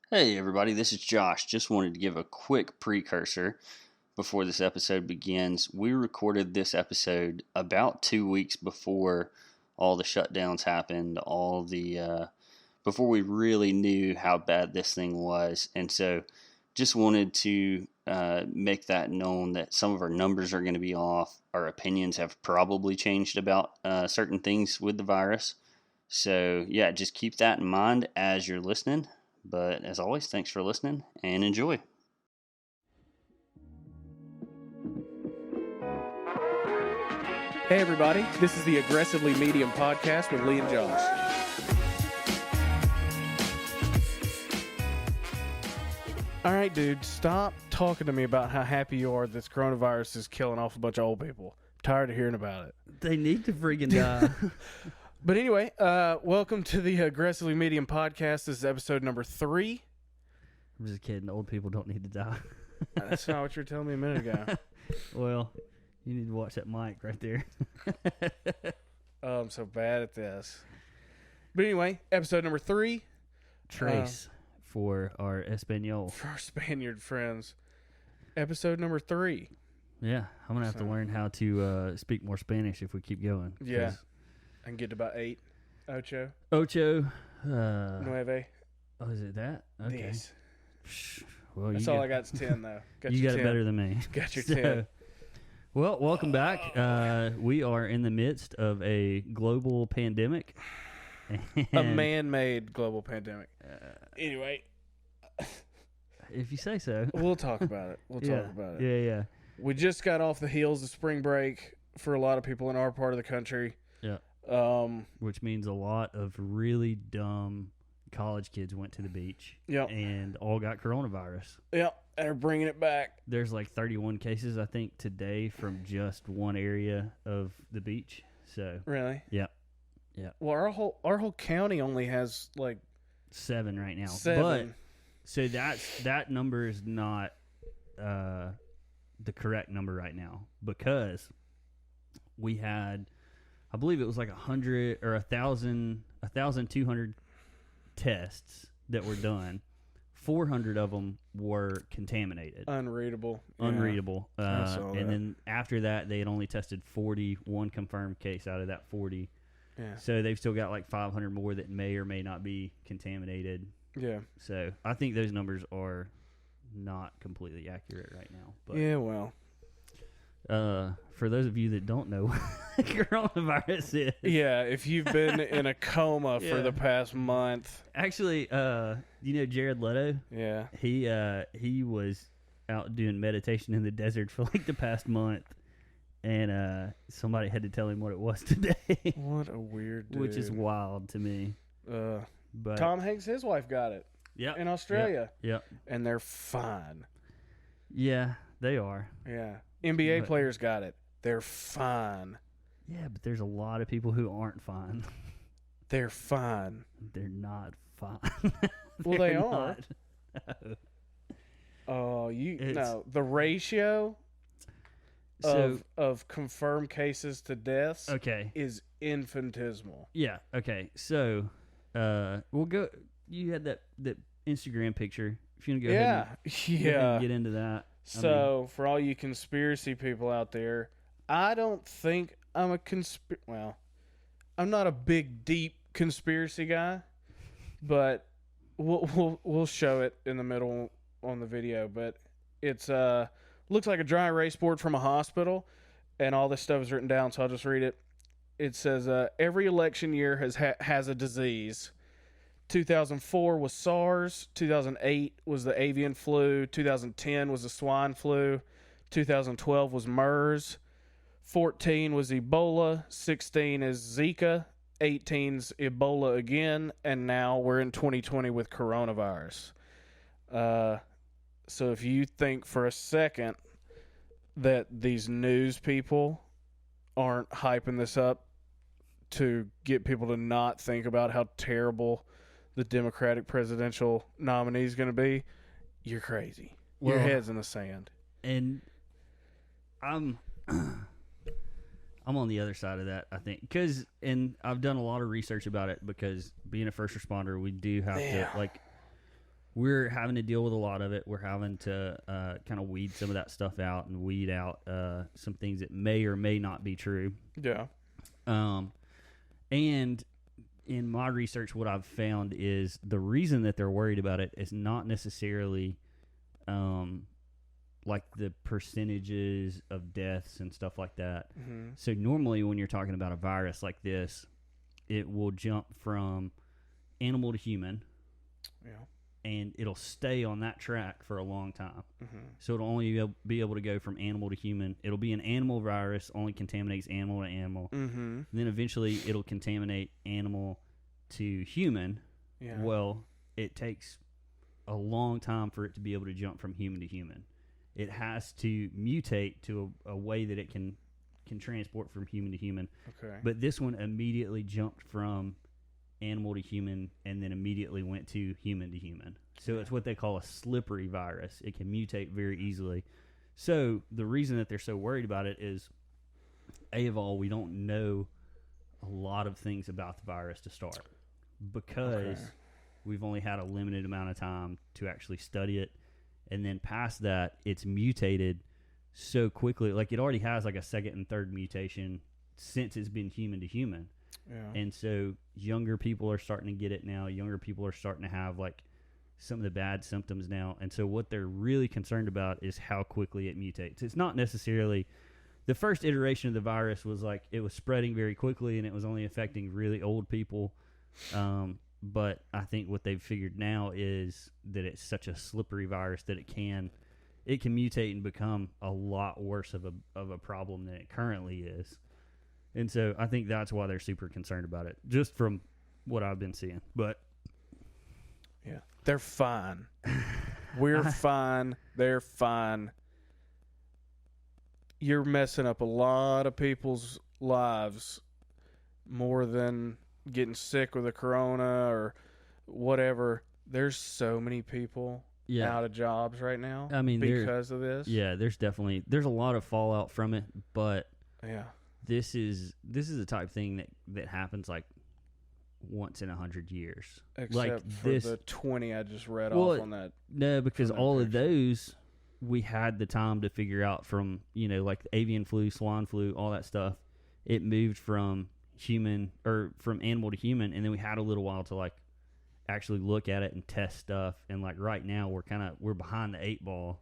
Hey everybody, this is Josh. Just wanted to give a quick precursor before this episode begins. We recorded this episode about 2 weeks before all the shutdowns happened, before we really knew how bad this thing was. And so just wanted to make that known that some of our numbers are going to be off. Our opinions have probably changed about certain things with the virus. So yeah, just keep that in mind as you're listening. But as always, thanks for listening and enjoy. Hey everybody, this is the Aggressively Medium podcast with Lee and Josh. All right, dude, stop talking to me about how happy you are this coronavirus is killing off a bunch of old people. I'm tired of hearing about it. They need to freaking die. But anyway, welcome to the Aggressively Medium podcast. This is episode number 3. I'm just kidding. Old people don't need to die. That's not what you were telling me a minute ago. Well, you need to watch that mic right there. Oh, I'm so bad at this. But anyway, episode number 3. Trace for our Espanol. For our Spaniard friends. Episode number 3. Yeah, I'm going to have to learn how to speak more Spanish if we keep going. Yeah. I can get to about 8. Ocho. Nueve. Oh, is it that? Okay. Yes. Well, That's all I got is 10, though. You got 10. It better than me. Got your 10. Well, welcome back. We are in the midst of a global pandemic. A man-made global pandemic. Anyway. If you say so. We'll talk about it. Talk about it. Yeah. We just got off the heels of spring break for a lot of people in our part of the country. Yeah. Which means a lot of really dumb college kids went to the beach. Yep. And all got coronavirus. Yep. They're bringing it back. There's like 31 cases, I think, today from just one area of the beach. So really, yeah. Well, our whole county only has like 7 right now. 7. But so that number is not the correct number right now, because we had, I believe it was like 100 or 1,200 tests that were done. 400 of them were contaminated. Unreadable. And then after that, they had only tested 41 confirmed case out of that 40. Yeah. So they've still got like 500 more that may or may not be contaminated. Yeah. So I think those numbers are not completely accurate right now. But yeah, well. For those of you that don't know what coronavirus is. Yeah, if you've been in a coma for the past month. Actually, you know Jared Leto? Yeah. He was out doing meditation in the desert for like the past month, and somebody had to tell him what it was today. What a weird dude. Which is wild to me. But Tom Hanks, his wife got it. Yeah. In Australia. Yep. And they're fine. Yeah, they are. Yeah. NBA players got it. They're fine. Yeah, but there's a lot of people who aren't fine. They're fine. They're not fine. Well, they are. No. Oh, the ratio of confirmed cases to deaths is infinitesimal. Yeah, okay. So, we'll go. You had that Instagram picture. If you want to go ahead and get into that. So, for all you conspiracy people out there, I don't think I'm I'm not a big, deep conspiracy guy, but we'll show it in the middle on the video. But it's looks like a dry erase board from a hospital, and all this stuff is written down, so I'll just read it. It says, every election year has a disease. 2004 was SARS, 2008 was the avian flu, 2010 was the swine flu, 2012 was MERS, 14 was Ebola, 16 is Zika, 18's Ebola again, and now we're in 2020 with coronavirus. So if you think for a second that these news people aren't hyping this up to get people to not think about how terrible the Democratic presidential nominee is going to be, you're crazy. Your head's in the sand. And I'm on the other side of that, I think, and I've done a lot of research about it, because being a first responder, we do have to, like, we're having to deal with a lot of it. We're having to kind of weed some of that stuff out and weed out some things that may or may not be true. Yeah. And in my research, what I've found is the reason that they're worried about it is not necessarily like the percentages of deaths and stuff like that. Mm-hmm. So normally when you're talking about a virus like this, it will jump from animal to human. Yeah. And it'll stay on that track for a long time. Mm-hmm. So it'll only be able to go from animal to human. It'll be an animal virus, only contaminates animal to animal. Mm-hmm. And then eventually it'll contaminate animal to human. Yeah. Well, it takes a long time for it to be able to jump from human to human. It has to mutate to a way that it can transport from human to human. Okay. But this one immediately jumped from animal to human and then immediately went to human. So it's what they call a slippery virus. It can mutate very easily. So the reason that they're so worried about it is, of all, we don't know a lot of things about the virus to start because we've only had a limited amount of time to actually study it. And then past that, it's mutated so quickly. Like it already has like a second and third mutation since it's been human to human. Yeah. And so younger people are starting to get it now. Younger people are starting to have like some of the bad symptoms now. And so what they're really concerned about is how quickly it mutates. It's not necessarily the first iteration of the virus was like it was spreading very quickly and it was only affecting really old people. But I think what they've figured now is that it's such a slippery virus that it can mutate and become a lot worse of a problem than it currently is. And so I think that's why they're super concerned about it, just from what I've been seeing. But yeah, they're fine. We're fine. They're fine. You're messing up a lot of people's lives more than getting sick with a corona or whatever. There's so many people out of jobs right now. I mean, because of this. Yeah, there's a lot of fallout from it, but yeah. This is the type of thing that happens like once in 100 years. Except like for this, the 20 I just read off on that. No, because all of picture. those we had the time to figure out from, like the avian flu, swine flu, all that stuff. It moved from human or from animal to human, and then we had a little while to like actually look at it and test stuff. And like right now we're behind the 8 ball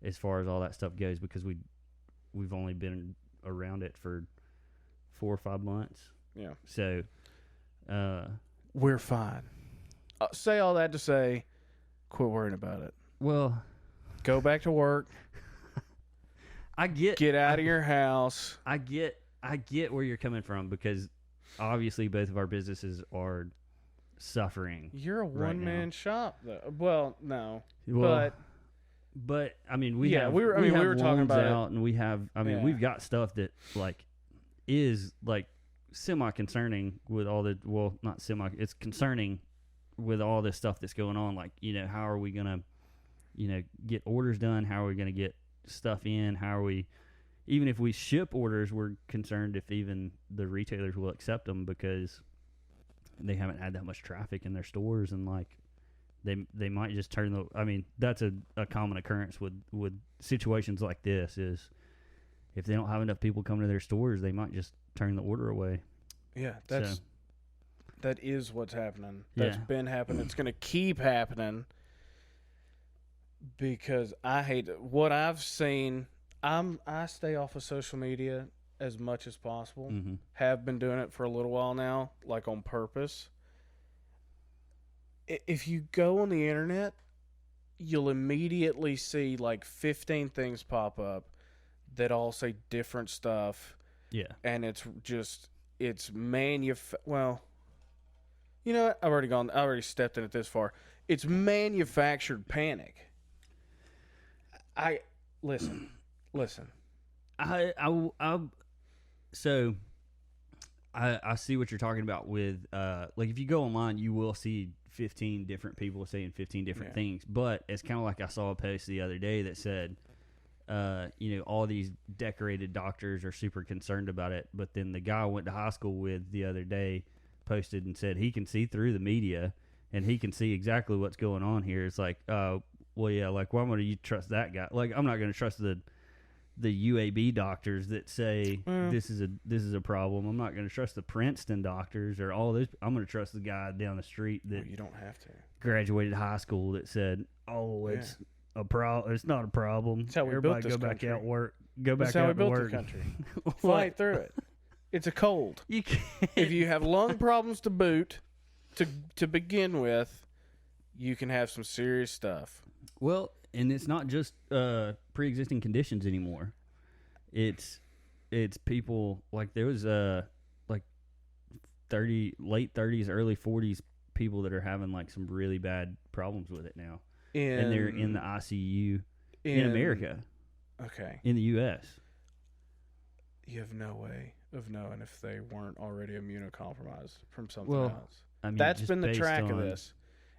as far as all that stuff goes because we've only been around it for 4 or 5 months. Yeah. So, we're fine. Say all that to say, quit worrying about it. Well, go back to work. Get out of your house. I get where you're coming from because obviously both of our businesses are suffering. You're a one-man shop, though. Well, no, but I mean, we were talking about out, it. And we have. I mean, we've got stuff that like is like semi-concerning with all the. Well, not semi. It's concerning with all this stuff that's going on. Like, how are we gonna, get orders done? How are we gonna get stuff in? How are we? Even if we ship orders, we're concerned if even the retailers will accept them because they haven't had that much traffic in their stores, and like they might just turn the. I mean, that's a common occurrence with situations like this is if they don't have enough people coming to their stores, they might just turn the order away. Yeah, that is what's happening. That's been happening. It's going to keep happening because I hate it. What I've seen. I stay off of social media as much as possible. Mm-hmm. Have been doing it for a little while now, like on purpose. If you go on the internet, you'll immediately see like 15 things pop up that all say different stuff. Yeah. And it's well, you know what? I already stepped in it this far. It's manufactured panic. Listen. So I see what you're talking about with like if you go online, you will see 15 different people saying 15 different things. But it's kind of like I saw a post the other day that said, all these decorated doctors are super concerned about it. But then the guy I went to high school with the other day posted and said he can see through the media and he can see exactly what's going on here. It's like, well, yeah, like, why would you trust that guy? Like, I'm not going to trust the UAB doctors that say this is a problem. I'm not going to trust the Princeton doctors or all those. I'm going to trust the guy down the street that you don't have to graduated high school that said, it's a problem. It's not a problem. That's how we Everybody built this go back country. out work. Go back That's how out we to built work. the country. Fight through it. It's a cold. You can't. If you have lung problems to boot, to begin with, you can have some serious stuff. Well, and it's not just pre-existing conditions anymore. It's people, like, there was like late 30s, early 40s people that are having like some really bad problems with it now, and they're in the ICU in America. Okay. In the U.S. You have no way of knowing if they weren't already immunocompromised from something Well, else. I mean, That's just been the based track of on- this.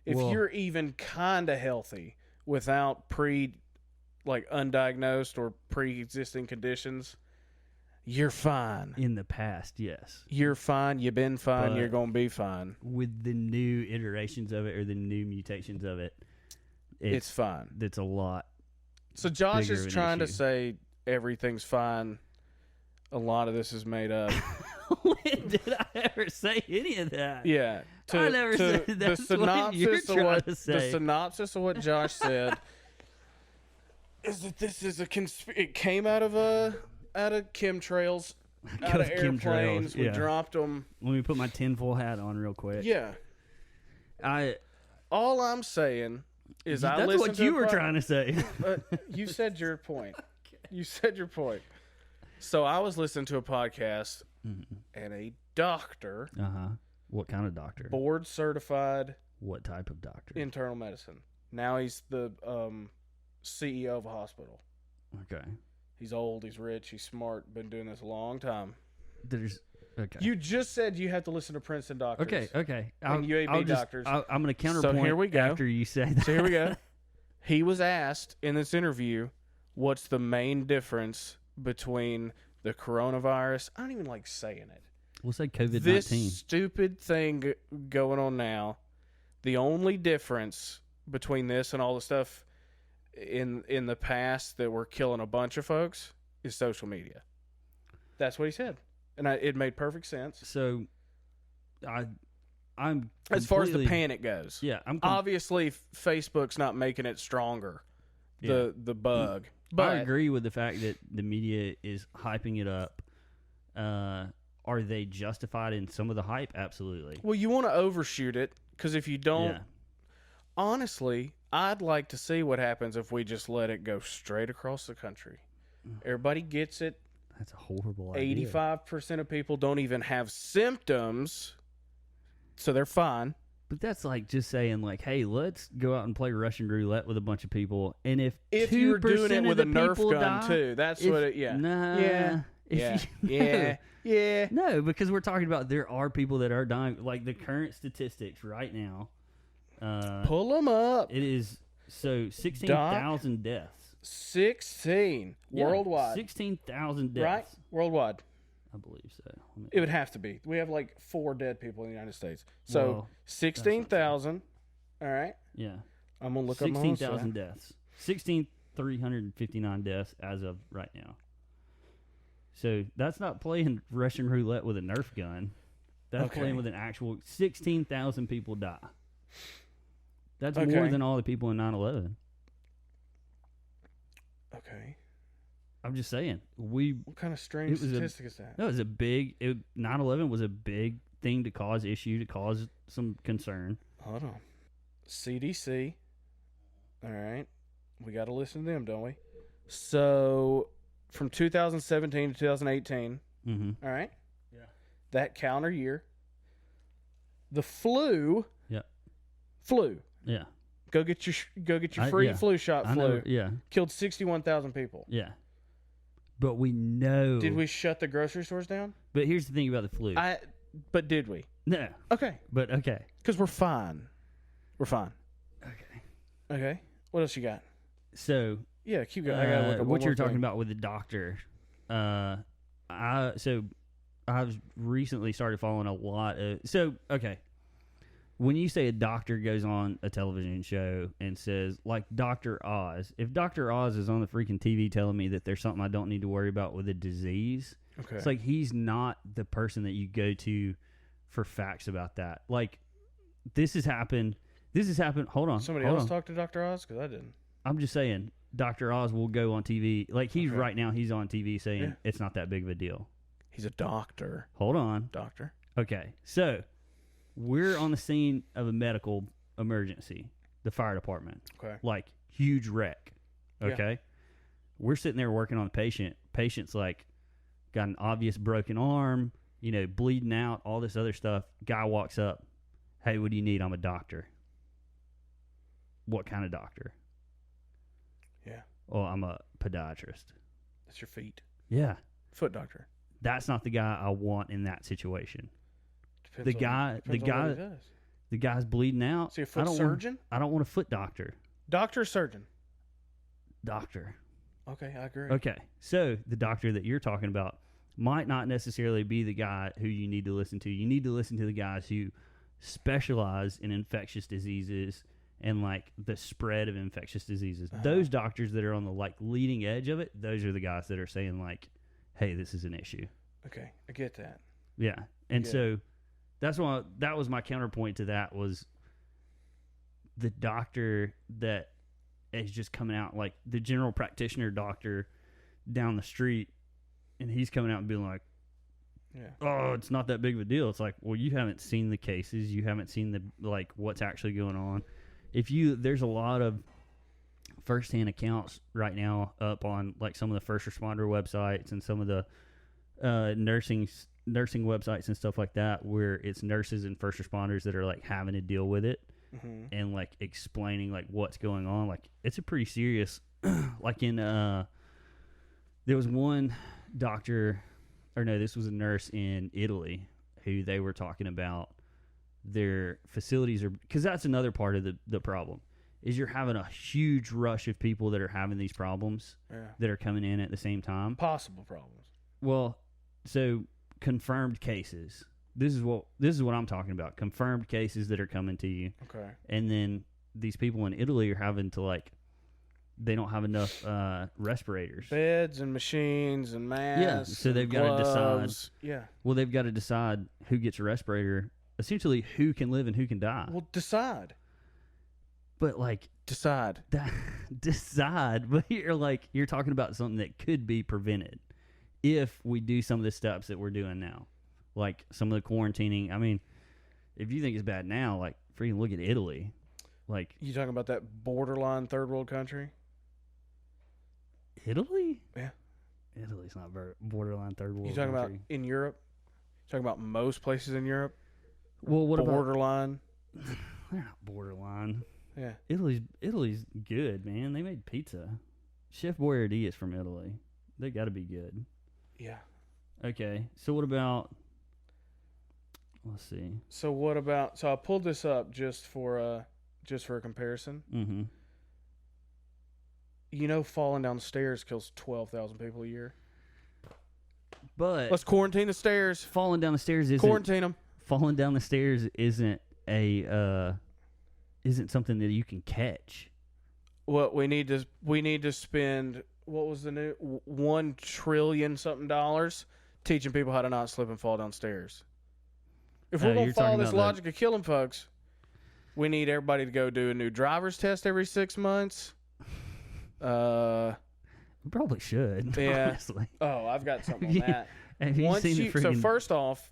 If Well- you're even kind of healthy without undiagnosed or pre-existing conditions, you're fine. In the past, yes. You're fine. You've been fine. But- You're going to be fine. With the new iterations of it or the new mutations of it, It's fine. It's a lot. So Josh bigger is of an trying to issue. say everything's fine. A lot of this is made up. When did I ever say any of that? Yeah. I never said that's what you're trying to say. The synopsis of what Josh said is that this is it came out of chemtrails, out of Chemtrails, airplanes. We yeah. dropped them. Let me put my tinfoil hat on real quick. Yeah. All I'm saying is I That's listened what to you a were trying to say. You said your point. You said your point. So I was listening to a podcast, and a doctor, What kind of doctor? board certified What type of doctor? internal medicine. Now he's the CEO of a hospital. Okay. He's old, he's rich, he's smart, been doing this a long time. Okay. You just said you have to listen to Princeton doctors. Okay. And UAB doctors. I'm going to counterpoint here we go. after you say that. So here we go. He was asked in this interview, what's the main difference between the coronavirus? I don't even like saying it. We'll say COVID-19. This stupid thing going on now, the only difference between this and all the stuff in the past that were killing a bunch of folks is social media. That's what he said. And it made perfect sense. So, I'm As far as the completely- panic goes. Yeah, Obviously, Facebook's not making it stronger, the bug. But I agree with the fact that the media is hyping it up. Are they justified in some of the hype? Absolutely. Well, you want to overshoot it, because if you don't, Yeah. honestly, I'd like to see what happens if we just let it go straight across the country. Everybody gets it. That's a horrible idea. 85% of people don't even have symptoms, so they're fine. But that's like just saying, like, hey, let's go out and play Russian roulette with a bunch of people, and if you were doing it 2% with of a the Nerf people gun die, too, that's what it. Yeah, Nah, yeah, if yeah, you- yeah. No, because we're talking about there are people that are dying. Like the current statistics right now, Pull them up. it is 16,000 deaths 16 Yeah, worldwide, 16,000 deaths, right? Worldwide. I believe so. Let me- It would have to be. We have like 4 dead people in the United States. So Well, 16,000. All right. yeah, I'm gonna look up my own 16,000 deaths, 16,359 deaths as of right now. So that's not playing Russian roulette with a Nerf gun. That's Okay. playing with an actual 16,000 people die. That's more Okay. than all the people in 9/11. Okay. I'm just saying. What kind of strange It was a- statistic is that? No, it was 9/11 was a big thing to cause issue, to cause some concern. Hold on. CDC. All right. We got to listen to them, don't we? So, from 2017 to 2018, Mm-hmm. all right? Yeah. That calendar year, the flu. Yeah. Flu. Yeah. Go get your free yeah. flu shot. I Flu know. Yeah. killed 61,000 people. Yeah. But we know. Did we shut the grocery stores down? But here's the thing about the flu. But did we? No. Okay. But okay. Because we're fine. We're fine. Okay. Okay. What else you got? So Yeah, keep going. I gotta look up what one you're more talking thing. about with the doctor. I've recently started following a lot of. So okay, when you say a doctor goes on a television show and says, like Dr. Oz, if Dr. Oz is on the freaking TV telling me that there's something I don't need to worry about with a disease, it's like he's not the person that you go to for facts about that. Like, this has happened. Hold on. Somebody else talked to Dr. Oz? Because I didn't. I'm just saying, Dr. Oz will go on TV. Like, right now, he's on TV saying it's not that big of a deal. He's a doctor. Hold on. Doctor. Okay, so we're on the scene of a medical emergency, the fire department. Okay. Like, huge wreck. Okay? Yeah. We're sitting there working on the patient. Patient's like, got an obvious broken arm, bleeding out, all this other stuff. Guy walks up. Hey, what do you need? I'm a doctor. What kind of doctor? Yeah. Oh, I'm a podiatrist. That's your feet. Yeah. Foot doctor. That's not the guy I want in that situation. Depends on what he does. The guy's bleeding out. So you're a foot surgeon? I don't want a foot doctor. Doctor or surgeon? Doctor. Okay, I agree. Okay, so the doctor that you're talking about might not necessarily be the guy who you need to listen to. You need to listen to the guys who specialize in infectious diseases and like the spread of infectious diseases. Those doctors that are on the like leading edge of it, those are the guys that are saying like, hey, this is an issue. Okay, I get that. Yeah. And so that's why that was my counterpoint to that was the doctor that is just coming out, like the general practitioner doctor down the street, and he's coming out and being like, oh, it's not that big of a deal. It's like, well, you haven't seen the cases. You haven't seen the like what's actually going on. There's a lot of firsthand accounts right now up on like some of the first responder websites and some of the nursing websites and stuff like that, where it's nurses and first responders that are like having to deal with it and like explaining like what's going on. Like, it's a pretty serious like in there was one doctor, or no, this was a nurse in Italy who they were talking about their facilities are, because that's another part of the problem is you're having a huge rush of people that are having these problems that are coming in at the same time. Possible problems. Well, so confirmed cases. This is what I'm talking about. Confirmed cases that are coming to you. Okay. And then these people in Italy are having to like, they don't have enough respirators, beds and machines and masks. Yeah, so they've got to decide. Yeah. Well, they've got to decide who gets a respirator. Essentially, who can live and who can die. Well, decide. But like decide. Decide. But you're talking about something that could be prevented if we do some of the steps that we're doing now, like some of the quarantining. I mean, if you think it's bad now, like freaking look at Italy. Like, you talking about that borderline third world country? Italy? Yeah. Italy's not borderline third world. You talking country. about in Europe? You talking about most places in Europe? Well, what borderline? About they're not borderline. Yeah. Italy's good, man. They made pizza. Chef Boyardee is from Italy. They got to be good. Yeah. Okay. So what about? Let's see. So what about? So I pulled this up just for a comparison. Mm-hmm. Falling down the stairs kills 12,000 people a year. But let's quarantine the stairs. Falling down the stairs isn't quarantine them. Falling down the stairs isn't something that you can catch. What we need to spend, what was the new $1 trillion something teaching people how to not slip and fall downstairs. If we're gonna follow this logic of killing folks, we need everybody to go do a new driver's test every 6 months. We probably should. Yeah. Honestly. Oh, I've got something on that. Have you seen the freaking... So first off,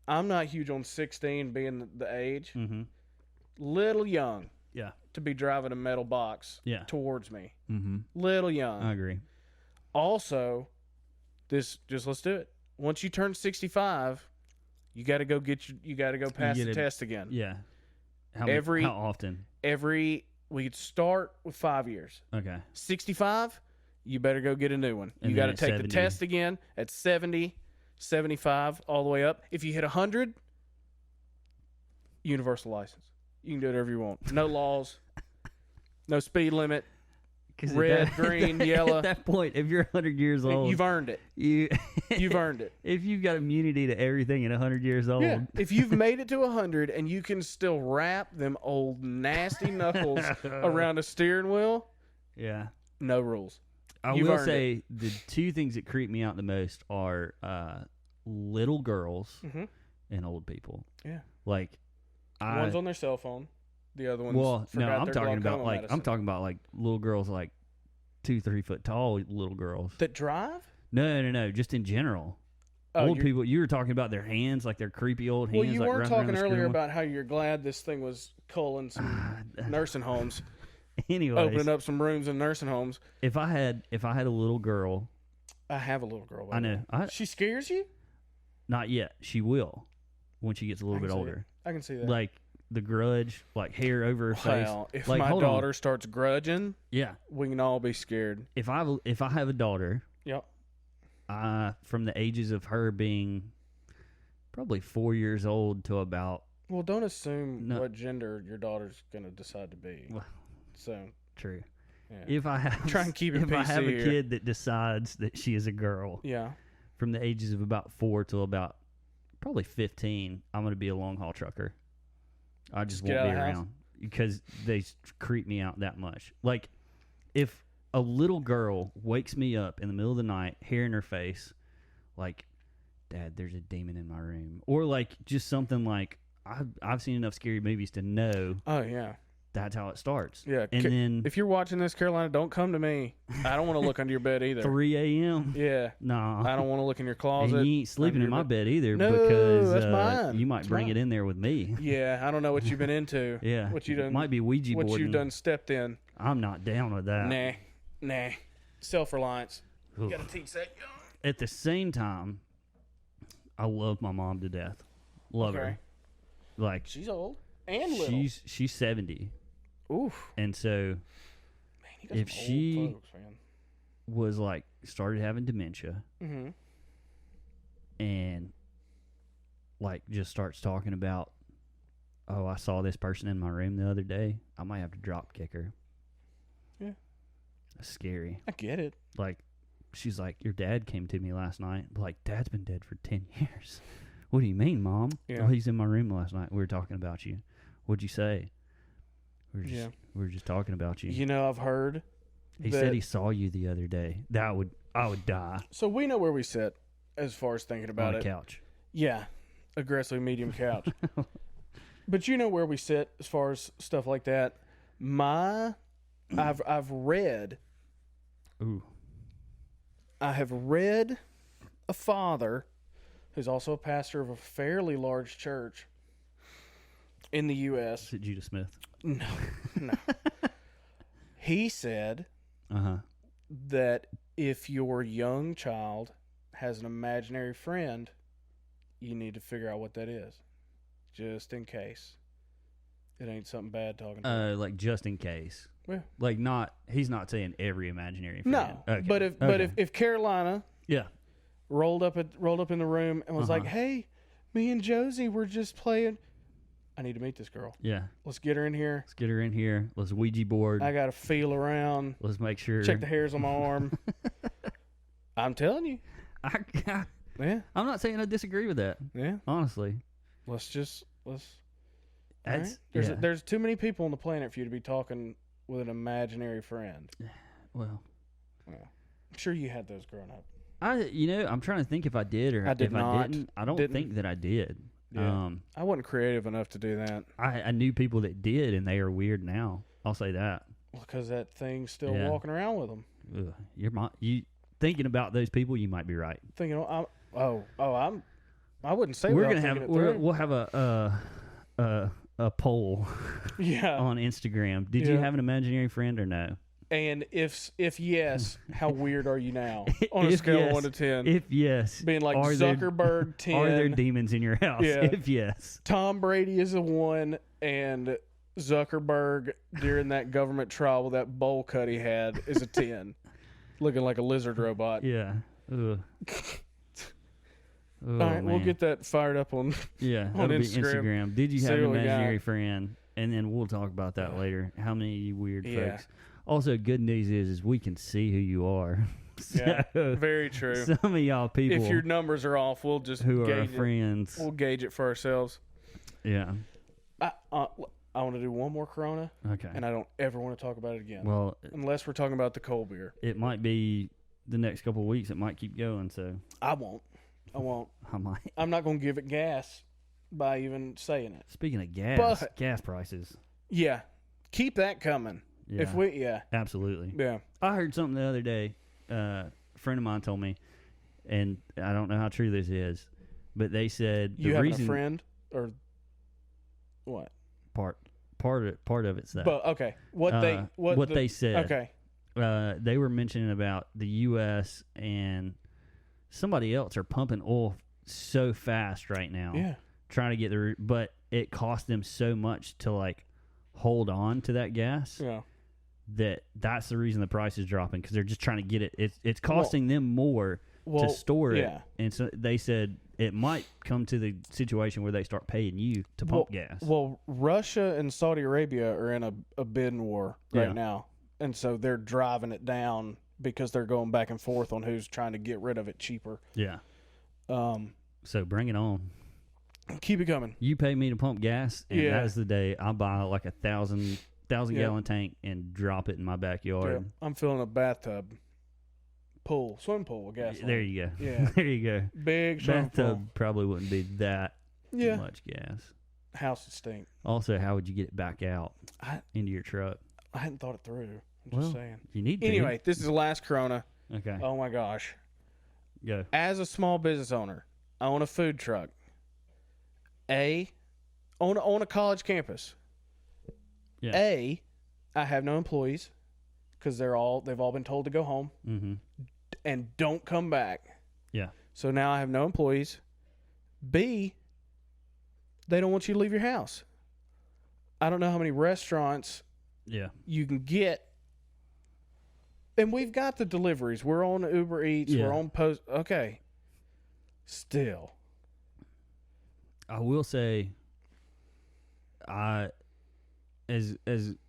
I'm not huge on 16 being the age. Mm-hmm. Little young. Yeah. To be driving a metal box. Yeah. Towards me. Mm-hmm. Little young. I agree. Also, let's do it. Once you turn 65, you got to go pass the test again. Yeah. How often? We could start with 5 years. Okay. 65, you better go get a new one. You got to take 70. The test again at 70, 75, all the way up. If you hit 100, universal license. You can do whatever you want. No laws, no speed limit. 'Cause red, green, yellow. At that point, if you're 100 years old, You've earned it. You've earned it. If you've got immunity to everything at 100 years old, Yeah. If you've made it to 100 and you can still wrap them old nasty knuckles around a steering wheel, yeah. no rules. I You've will earned say the two things that creep me out the most are little girls and old people. Yeah. Like, One's on their cell phone. The other one's well, no, forgot I'm their talking about glaucoma like medicine. little girls, like 2-3 foot tall little girls. That drive? No, just in general. Old people. You were talking about their hands, like their creepy old hands. Well, you like weren't wrapping around talking the earlier steering about how you're glad this thing was culling some nursing homes, wheel. Anyways, opening up some rooms in nursing homes. if I had a little girl, I have a little girl. by I the know. way. She scares you? Not yet. She will when she gets a little bit older. I can see that. Like the grudge, like hair over her face. Well, if like, my hold daughter on. starts grudging, Yeah. we can all be scared. If I have a daughter, Yep. from the ages of her being probably 4 years old to about Well, don't assume No. what gender your daughter's going to decide to be. Well, So, true. yeah. If I have Try and keep it if I have a PC here. kid that decides that she is a girl Yeah. from the ages of about 4 till about probably 15, I'm going to be a long haul trucker. I just get won't out be of the house? around because they creep me out that much. Like if a little girl wakes me up in the middle of the night, hair in her face, like, Dad, there's a demon in my room, or like just something like I've seen enough scary movies to know Oh, yeah. that's how it starts. Yeah. And then if you're watching this, Carolina, don't come to me. I don't want to look under your bed either. 3 a.m. Yeah. Nah. I don't want to look in your And closet. you ain't sleeping under in your my bed either No, because that's mine. you might It's bring mine. it in there with me. Yeah, I don't know what you've been into. Yeah. What you done? Might be Ouija What boarding. you done stepped in? I'm not down with that. Nah. Self-reliance. You Oof. got to teach that. At the same time, I love my mom to death. Love Okay. her. Like She's old and little. she's 70, Oof. and so Man, you got if some she- old folks, man. was like started having dementia Mm-hmm. and like just starts talking about, oh, I saw this person in my room the other day, I might have to drop kick her. Yeah. That's scary. I get it. Like, she's like, your dad came to me last night. I'm like, Dad's been dead for 10 years. What do you mean, Mom? Yeah. Oh, he's in my room last night. We were talking about you. What'd you say? We were just talking about you. You know, I've heard. He that- said he saw you the other day. I would die So we know where we sit as far as thinking about on a it. couch. Yeah, aggressively medium couch. But you know where we sit as far as stuff like that. I've read. Ooh. I have read a father who's also a pastor of a fairly large church in the U.S. Is it Judah Smith? No. He said Uh-huh. that if your young child has an imaginary friend, you need to figure out what that is, just in case it ain't something bad talking to. Like just in case. Yeah. Like he's not saying every imaginary friend. No, Okay. but if Carolina yeah. rolled up in the room and was like, "Hey, me and Josie were just playing. I need to meet this girl. Yeah. Let's get her in here. Let's get her in here. Let's Ouija board. I got to feel around, Let's make sure. check the hairs on my arm." I'm telling you. Yeah, I'm not saying I disagree with that. yeah. Honestly. Let's. That's, Right? yeah. There's too many people on the planet for you to be talking with an imaginary friend. Well, I'm sure you had those growing up. I'm trying to think if I did or I did if not. I didn't. I don't Didn't. think that I did. Yeah. I wasn't creative enough to do that I knew people that did, and they are weird now. I'll say that. because that thing's still Yeah. walking around with them. Ugh, you thinking about those people, you might be right. Thinking, I wouldn't say We're without gonna have thinking it through. we'll have a poll Yeah. on Instagram. Did you Yeah. have an imaginary friend or no? And if yes, how weird are you now on a If scale yes, of 1 to 10? If yes, Being like are there- Zuckerberg 10, are there demons in your house? Yeah. If yes, Tom Brady is a 1, and Zuckerberg during that government trial with that bowl cut he had is a 10, looking like a lizard robot. yeah. Ugh. Oh, All right, we'll man. get that fired up on. Yeah, on that'll be Instagram. Instagram. Did you See have an what we got. imaginary friend? And then we'll talk about that later. How many of you weird Yeah. folks? Also, good news is we can see who you are. Yeah, So, very true. Some of y'all people, If your numbers are off, we'll just who are our gauge it. friends, We'll gauge it for ourselves. yeah. I want to do one more Corona, Okay. and I don't ever want to talk about it again. Well, Unless we're talking about the cold beer. it might be the next couple of weeks. It might keep going. So I won't. I might. I'm not going to give it gas by even saying it. Speaking of gas, But- gas prices. Yeah. Keep that coming. Yeah. Absolutely. Yeah. I heard something the other day. A friend of mine told me, and I don't know how true this is, but they said You the having reason a friend or what? part of it's that. But okay, what they said. Okay. They were mentioning about the U.S. and somebody else are pumping oil so fast right now. Yeah. Trying to get but it cost them so much to like hold on to that gas. Yeah. That's the reason the price is dropping, because they're just trying to get it. It's costing them more to store it, and so they said it might come to the situation where they start paying you to pump gas. Well, Russia and Saudi Arabia are in a bidding war right now, and so they're driving it down because they're going back and forth on who's trying to get rid of it cheaper. Yeah. So bring it on. Keep it coming. You pay me to pump gas, and that is the day I'll buy like a 1,000 gallon tank and drop it in my backyard. Yeah. I'm filling a bathtub. Swimming pool with gas. There you go. Yeah. There you go. Big swimming Bathtub pool. probably wouldn't be that Yeah. much gas. House would stink. Also, how would you get it back out into your truck? I hadn't thought it through. I'm just saying. You need to. Anyway, this is the last Corona. Okay. Oh my gosh. Go. As a small business owner, I own a food truck. On a college campus. Yeah. I have no employees because they've all been told to go home and don't come back. Yeah. So now I have no employees. B, they don't want you to leave your house. I don't know how many restaurants you can get. And we've got the deliveries. We're on Uber Eats. Yeah. We're on Post. Okay. Still. I will say, as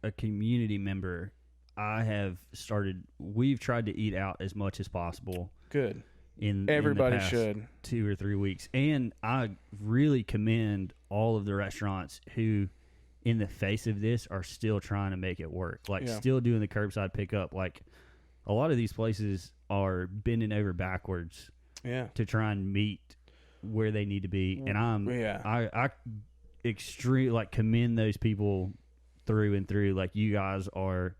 a community member, we've tried to eat out as much as possible. Good. Everybody in the past should 2 or 3 weeks. And I really commend all of the restaurants who, in the face of this, are still trying to make it work. Like, still doing the curbside pickup. Like, a lot of these places are bending over backwards to try and meet where they need to be. And I extremely, like, commend those people through and through. Like, you guys are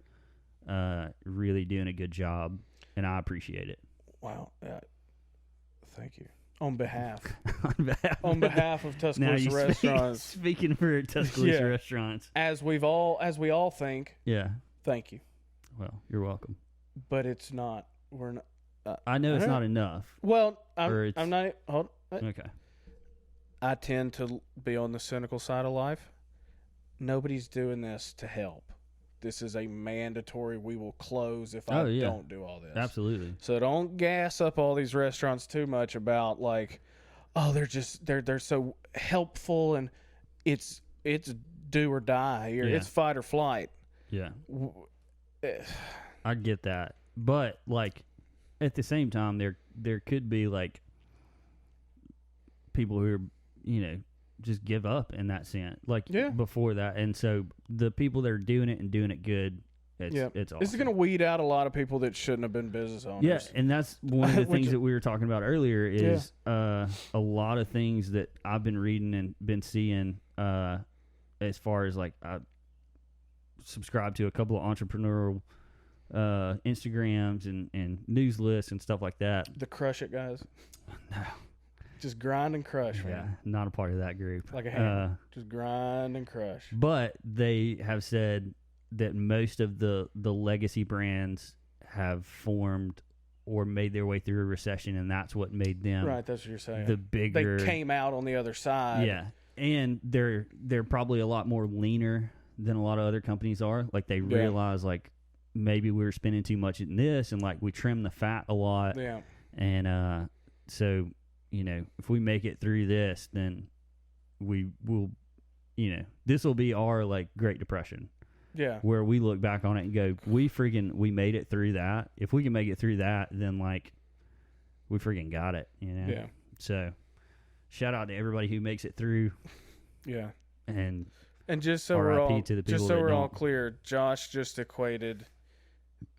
really doing a good job, and I appreciate it. Wow. Thank you. On behalf of now Tuscaloosa restaurants. Speaking for Tuscaloosa restaurants. As we all think. Yeah. Thank you. Well, you're welcome. But it's not. We're not. I know it's not enough. Well, I'm not. Hold on. Okay. I tend to be on the cynical side of life. Nobody's doing this to help. This is a mandatory. We will close if I don't do all this. Absolutely. So don't gas up all these restaurants too much about like, oh, they're so helpful and it's do or die here. Yeah. It's fight or flight. Yeah. I get that, but like at the same time, there could be like people who are just give up in that sense, like before that, and so the people that are doing it and doing it good, it's awesome. This is going to weed out a lot of people that shouldn't have been business owners. Yeah, and that's one of the things that we were talking about earlier is a lot of things that I've been reading and been seeing as far as like I subscribe to a couple of entrepreneurial Instagrams and news lists and stuff like that. The Crush It guys. No. Just grind and crush, man. Yeah, not a part of that group. Like a hammer. Just grind and crush. But they have said that most of the legacy brands have formed or made their way through a recession, and that's what made them right. That's what you're saying. The bigger they came out on the other side. Yeah, and they're probably a lot more leaner than a lot of other companies are. Like they realize like maybe we were spending too much in this, and like we trim the fat a lot. Yeah, and so. If we make it through this, then we will, this will be our like Great Depression. Yeah. Where we look back on it and go, we made it through that. If we can make it through that, then like we freaking got it, you know? Yeah. So shout out to everybody who makes it through. Yeah. And just so RIP to the people that all don't. clear, Josh just equated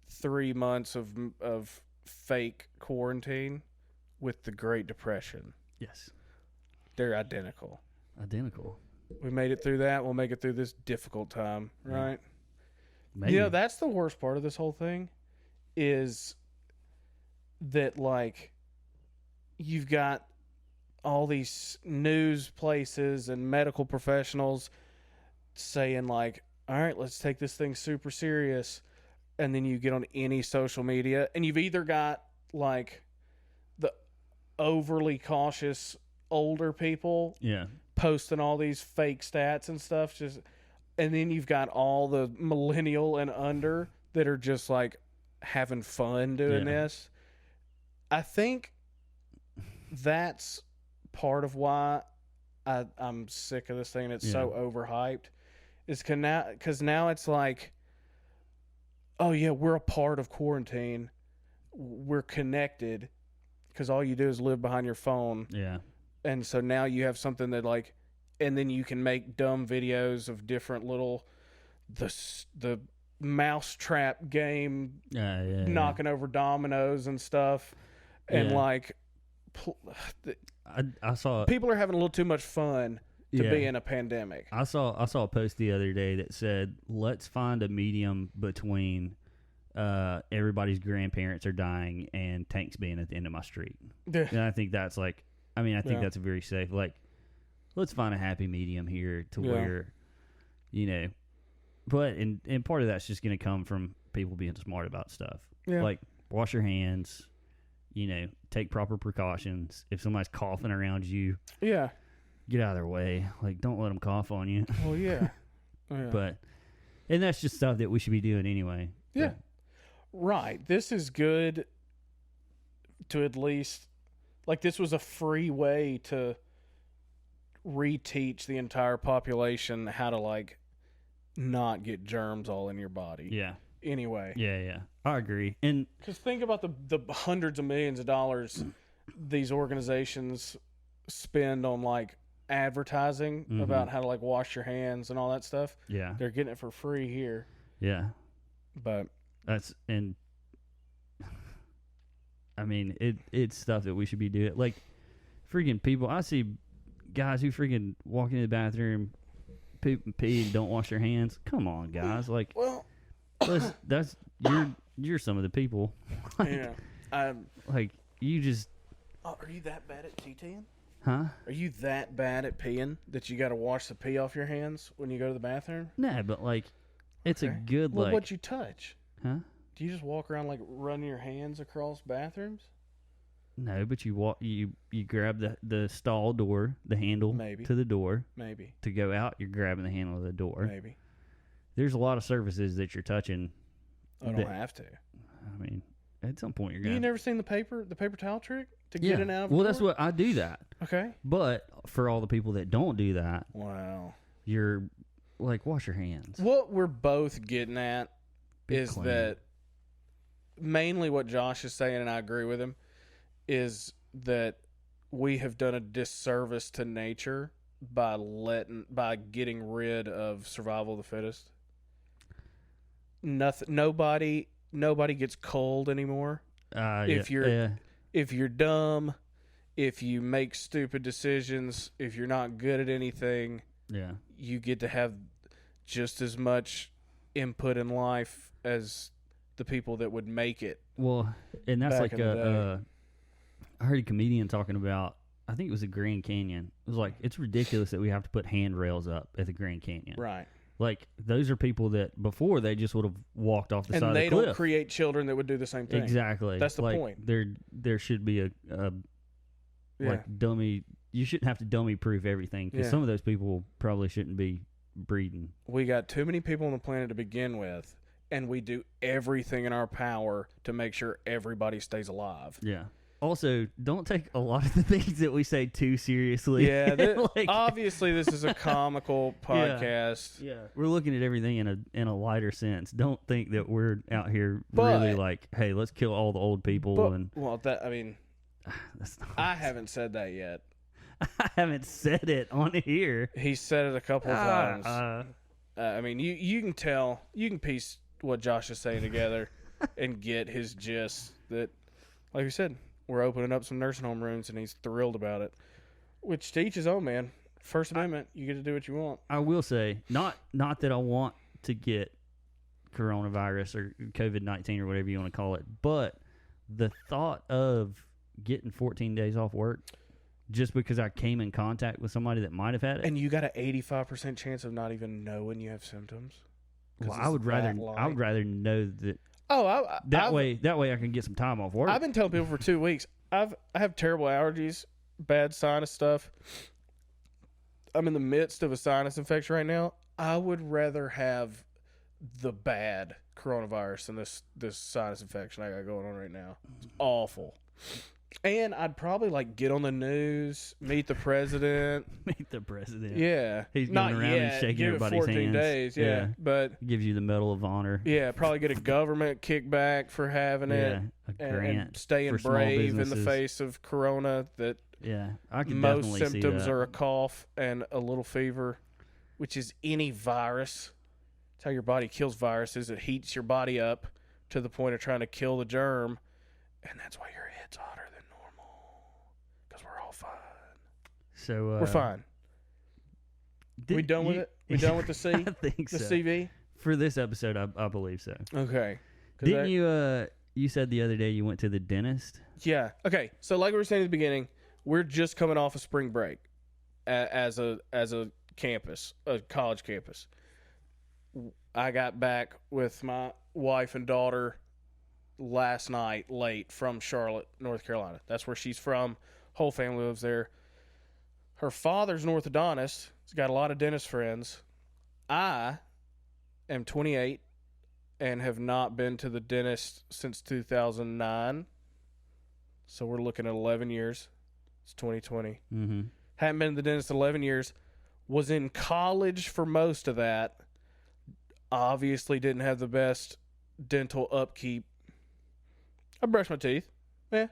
3 months of fake quarantine with the Great Depression. Yes. They're identical. Identical. We made it through that. We'll make it through this difficult time, right? Maybe. You know, that's the worst part of this whole thing is that, like, you've got all these news places and medical professionals saying, like, all right, let's take this thing super serious. And then you get on any social media, and you've either got, like, the overly cautious older people posting all these fake stats and stuff, and then you've got all the millennial and under that are just like having fun doing this. I think that's part of why I'm sick of this thing. It's so overhyped. Is because now it's like, oh yeah, we're a part of quarantine. We're connected because all you do is live behind your phone. Yeah. And so now you have something that, like, and then you can make dumb videos of different little, the mousetrap game, knocking over dominoes and stuff. And like, I saw people are having a little too much fun to be in a pandemic. I saw a post the other day that said, let's find a medium between everybody's grandparents are dying and tanks being at the end of my street. And I think that's like, I think that's very safe. Like, let's find a happy medium here to where, you know, but and part of that's just going to come from people being smart about stuff. Yeah. Like, wash your hands, you know, take proper precautions. If somebody's coughing around you, get out of their way. Like, don't let them cough on you. Well, But, and that's just stuff that we should be doing anyway. Yeah. But, right. This is good to at least, like, this was a free way to reteach the entire population how to, like, not get germs all in your body. Yeah. Anyway. Yeah. I agree. And because think about the hundreds of millions of dollars these organizations spend on, like, advertising about how to, like, wash your hands and all that stuff. Yeah. They're getting it for free here. Yeah. But that's, and I mean, it's stuff that we should be doing. Like, freaking people, I see guys who freaking walk into the bathroom, poop and pee, and don't wash their hands. Come on, guys. Like, well, that's you're some of the people. Like, like, you just. Oh, are you that bad at T10? Huh? Are you that bad at peeing that you got to wash the pee off your hands when you go to the bathroom? Nah, but like, it's a good well, like. What'd you touch? Huh? Do you just walk around like running your hands across bathrooms? No, but you walk. You grab the stall door, the handle to the door. Maybe. To go out, you're grabbing the handle of the door. Maybe. There's a lot of surfaces that you're touching. I don't have to. I mean, at some point you're gonna. You never seen the paper towel trick to get it out of? Well, that's what I do that. Okay. But for all the people that don't do that, wow, you're like, wash your hands. What we're both getting at is clean. that mainly what Josh is saying, and I agree with him, is that we have done a disservice to nature by getting rid of survival of the fittest. Nobody gets cold anymore. If you're dumb, if you make stupid decisions, if you're not good at anything, you get to have just as much input in life as the people that would make it. Well, and that's like I heard a comedian talking about, I think it was the Grand Canyon. It was like, it's ridiculous that we have to put handrails up at the Grand Canyon. Right. Like, those are people that before they just would have walked off the side of the cliff. And they don't create children that would do the same thing. Exactly. That's the point. There should be a dummy. You shouldn't have to dummy proof everything, because some of those people probably shouldn't be breeding. We got too many people on the planet to begin with, and we do everything in our power to make sure everybody stays alive. Yeah. Also, don't take a lot of the things that we say too seriously. Yeah, Like- obviously this is a comical podcast. Yeah, we're looking at everything in a lighter sense. Don't think that we're out here really like, hey, let's kill all the old people. That's not I haven't said that yet. I haven't said it on here. He said it a couple of times. You can tell, you can piece what Josh is saying together and get his gist that, like we said, we're opening up some nursing home rooms and he's thrilled about it. Which to each his own, man. First Amendment, you get to do what you want. I will say, not that I want to get coronavirus or COVID-19 or whatever you want to call it, but the thought of getting 14 days off work just because I came in contact with somebody that might have had it. And you got an 85% chance of not even knowing you have symptoms. Well, I would rather know that. That way I can get some time off work. I've been telling people for 2 weeks. I have terrible allergies, bad sinus stuff. I'm in the midst of a sinus infection right now. I would rather have the bad coronavirus than this sinus infection I got going on right now. It's awful. And I'd probably get on the news, meet the president. Meet the president. Yeah. He's going around and shaking everybody's 14 hands. days, yeah. But gives you the Medal of Honor. Yeah, probably get a government kickback for having it. A grant and staying for small brave in the businesses. face of corona that I can most definitely see symptoms that. are a cough and a little fever, which is any virus. It's how your body kills viruses. It heats your body up to the point of trying to kill the germ, and that's why your head's hotter than normal, because we're all fine. So we're fine. We done with it? We done with the C? I think the so. CV? For this episode, I believe so. Okay. Didn't you said the other day you went to the dentist? Yeah. Okay. So like we were saying at the beginning, we're just coming off of spring break as a campus, a college campus. I got back with my wife and daughter last night late from Charlotte, North Carolina. That's where she's from. Whole family lives there. Her father's an orthodontist. He's got a lot of dentist friends. I am 28 and have not been to the dentist since 2009. So we're looking at 11 years. It's 2020. Mm-hmm. Haven't been to the dentist in 11 years. Was in college for most of that. Obviously didn't have the best dental upkeep. I brush my teeth. Yeah.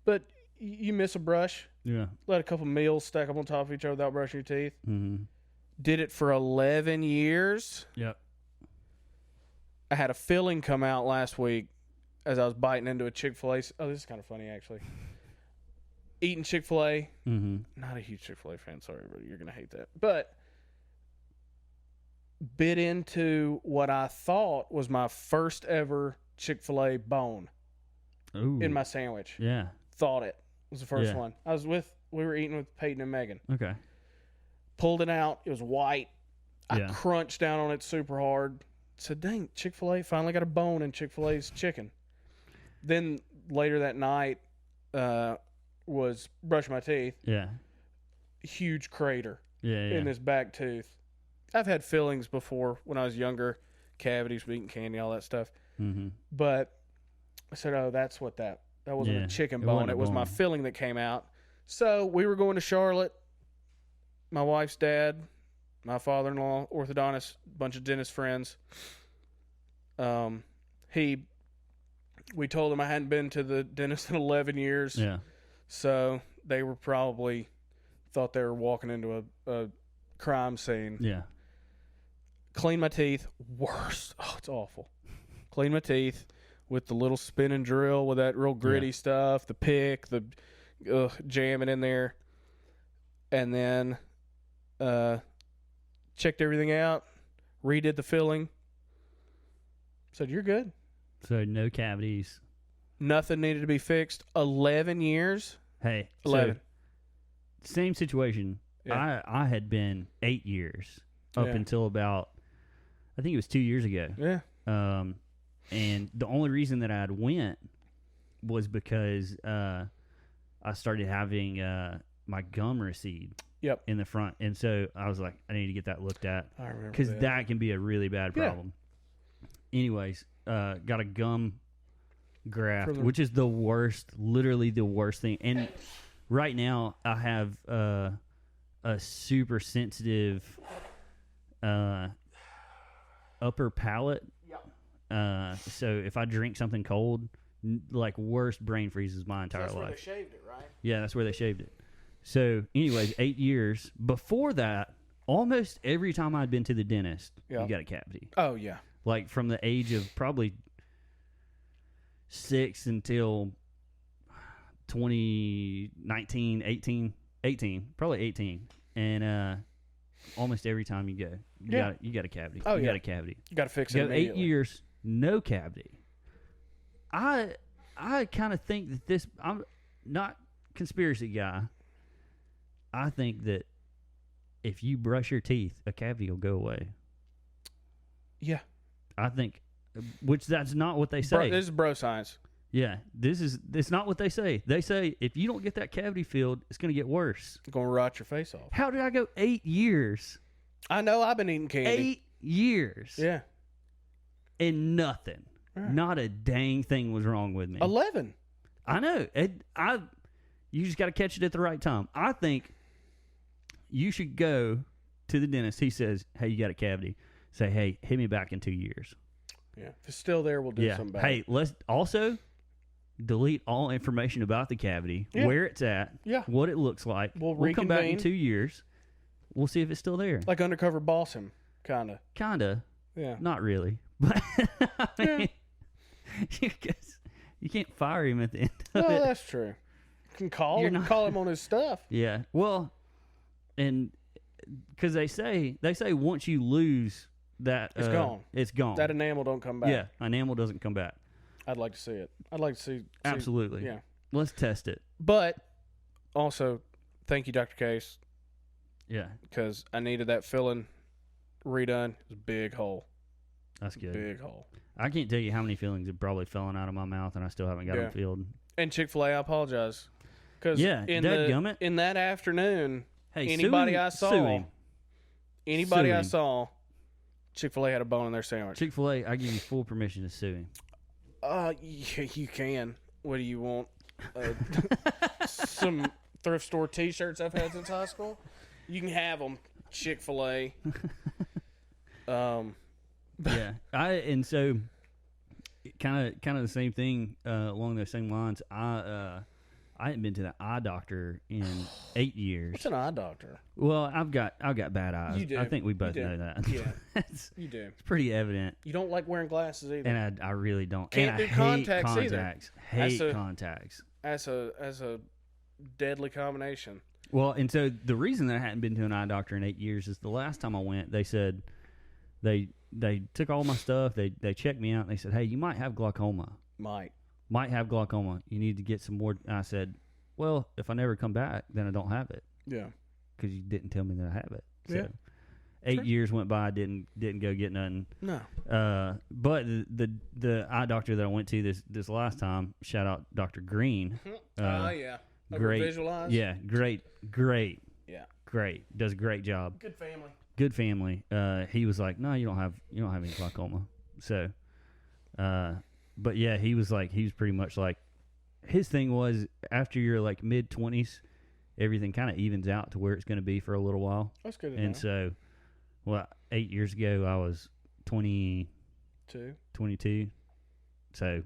But you miss a brush. Yeah. Let a couple meals stack up on top of each other without brushing your teeth. Mm-hmm. Did it for 11 years. Yep. I had a filling come out last week as I was biting into a ChickfilA. Oh, this is kind of funny, actually. Eating ChickfilA. Mm-hmm. Not a huge ChickfilA fan. Sorry, but you're going to hate that. But bit into what I thought was my first ever ChickfilA bone in my sandwich. Yeah. Thought it was the first one. We were eating with Peyton and Megan. Okay. Pulled it out. It was white. I Yeah. crunched down on it super hard. Said, dang, Chick-fil-A finally got a bone in Chick-fil-A's chicken. Then later that night was brushing my teeth. Yeah. Huge crater Yeah. in this back tooth. I've had fillings before when I was younger, cavities from eating candy, all that stuff. Mm-hmm. But I said, oh, that's what that wasn't a chicken bone. It was my filling that came out. So we were going to Charlotte. My wife's dad, my father-in-law, orthodontist, bunch of dentist friends. We told him I hadn't been to the dentist in 11 years. Yeah. So they were probably thought they were walking into a crime scene. Yeah. Clean my teeth. Worst. Oh, it's awful. Clean my teeth with the little spinning drill with that real gritty stuff, the pick, the jamming in there. And then checked everything out, redid the filling. Said, you're good. So no cavities. Nothing needed to be fixed. 11 years. Hey. 11. So, same situation. Yeah. I had been 8 years up until about, I think it was 2 years ago. Yeah. And the only reason that I had went was because I started having my gum recede. Yep. In the front. And so I was like, I need to get that looked at. I remember because that can be a really bad problem. Anyways, got a gum graft, which is the worst, literally the worst thing. And right now, I have a super sensitive upper palate. So if I drink something cold, like worst brain freezes my entire life. That's where they shaved it, right? Yeah, that's where they shaved it. So, anyways, 8 years. Before that, almost every time I'd been to the dentist, you got a cavity. Oh, yeah. Like from the age of probably 6 until 2019, 18, probably 18. And almost every time you go, you got a cavity. Oh, you got a cavity. You got to fix it You got 8 immediately. years, no cavity. I kind of think that this, I'm not conspiracy guy. I think that if you brush your teeth, a cavity will go away. Yeah. I think, which that's not what they say. This is bro science. Yeah, it's not what they say. They say if you don't get that cavity filled, it's going to get worse. It's going to rot your face off. How did I go 8 years? I know I've been eating candy. 8 years. Yeah. And nothing. Right. Not a dang thing was wrong with me. 11. I know. You just got to catch it at the right time. I think you should go to the dentist. He says, hey, you got a cavity. Say, hey, hit me back in 2 years. Yeah. If it's still there, we'll do something about it. Hey, let's also delete all information about the cavity, where it's at, what it looks like. We'll come back in 2 years. We'll see if it's still there. Like undercover boss him, kind of. Kind of. Yeah. Not really. But I mean, you can't fire him at the end of it. No, that's true. You can call him on his stuff. Yeah. Well, and because they say once you lose that, it's gone. It's gone. That enamel don't come back. Yeah, enamel doesn't come back. I'd like to see it. I'd like to see. Absolutely. Yeah. Let's test it. But also, thank you, Dr. Case. Yeah. Because I needed that filling redone. It was a big hole. That's good. Big hole. I can't tell you how many fillings have probably fallen out of my mouth, and I still haven't got them filled. And ChickfilA, I apologize. Because in that afternoon, anybody I saw, ChickfilA had a bone in their sandwich. ChickfilA, I give you full permission to sue him. Yeah, you can. What do you want? Some thrift store T-shirts I've had since high school. You can have them, ChickfilA. Yeah, and so kind of the same thing along those same lines. I hadn't been to the eye doctor in 8 years. What's an eye doctor? Well, I've got bad eyes. You do. I think we both know that. Yeah, you do. It's pretty evident. You don't like wearing glasses either, and I really don't. Can't and do I hate contacts either. Hate contacts. As a deadly combination. Well, and so the reason that I hadn't been to an eye doctor in 8 years is the last time I went, they said they took all my stuff. They checked me out. And they said, hey, you might have glaucoma. Might have glaucoma. You need to get some more. I said, well, if I never come back, then I don't have it. Yeah. Because you didn't tell me that I have it. So yeah. 8 years went by. Didn't go get nothing. No. But the eye doctor that I went to this last time, shout out Dr. Green. Yeah. Great. Visualize. Yeah. Great. Yeah. Great. Does a great job. Good family. He was like, no, you don't have any glaucoma. So, but yeah, he was pretty much like, his thing was after you're like mid-20s, everything kind of evens out to where it's going to be for a little while. That's good. And so, 8 years ago, I was 22. So,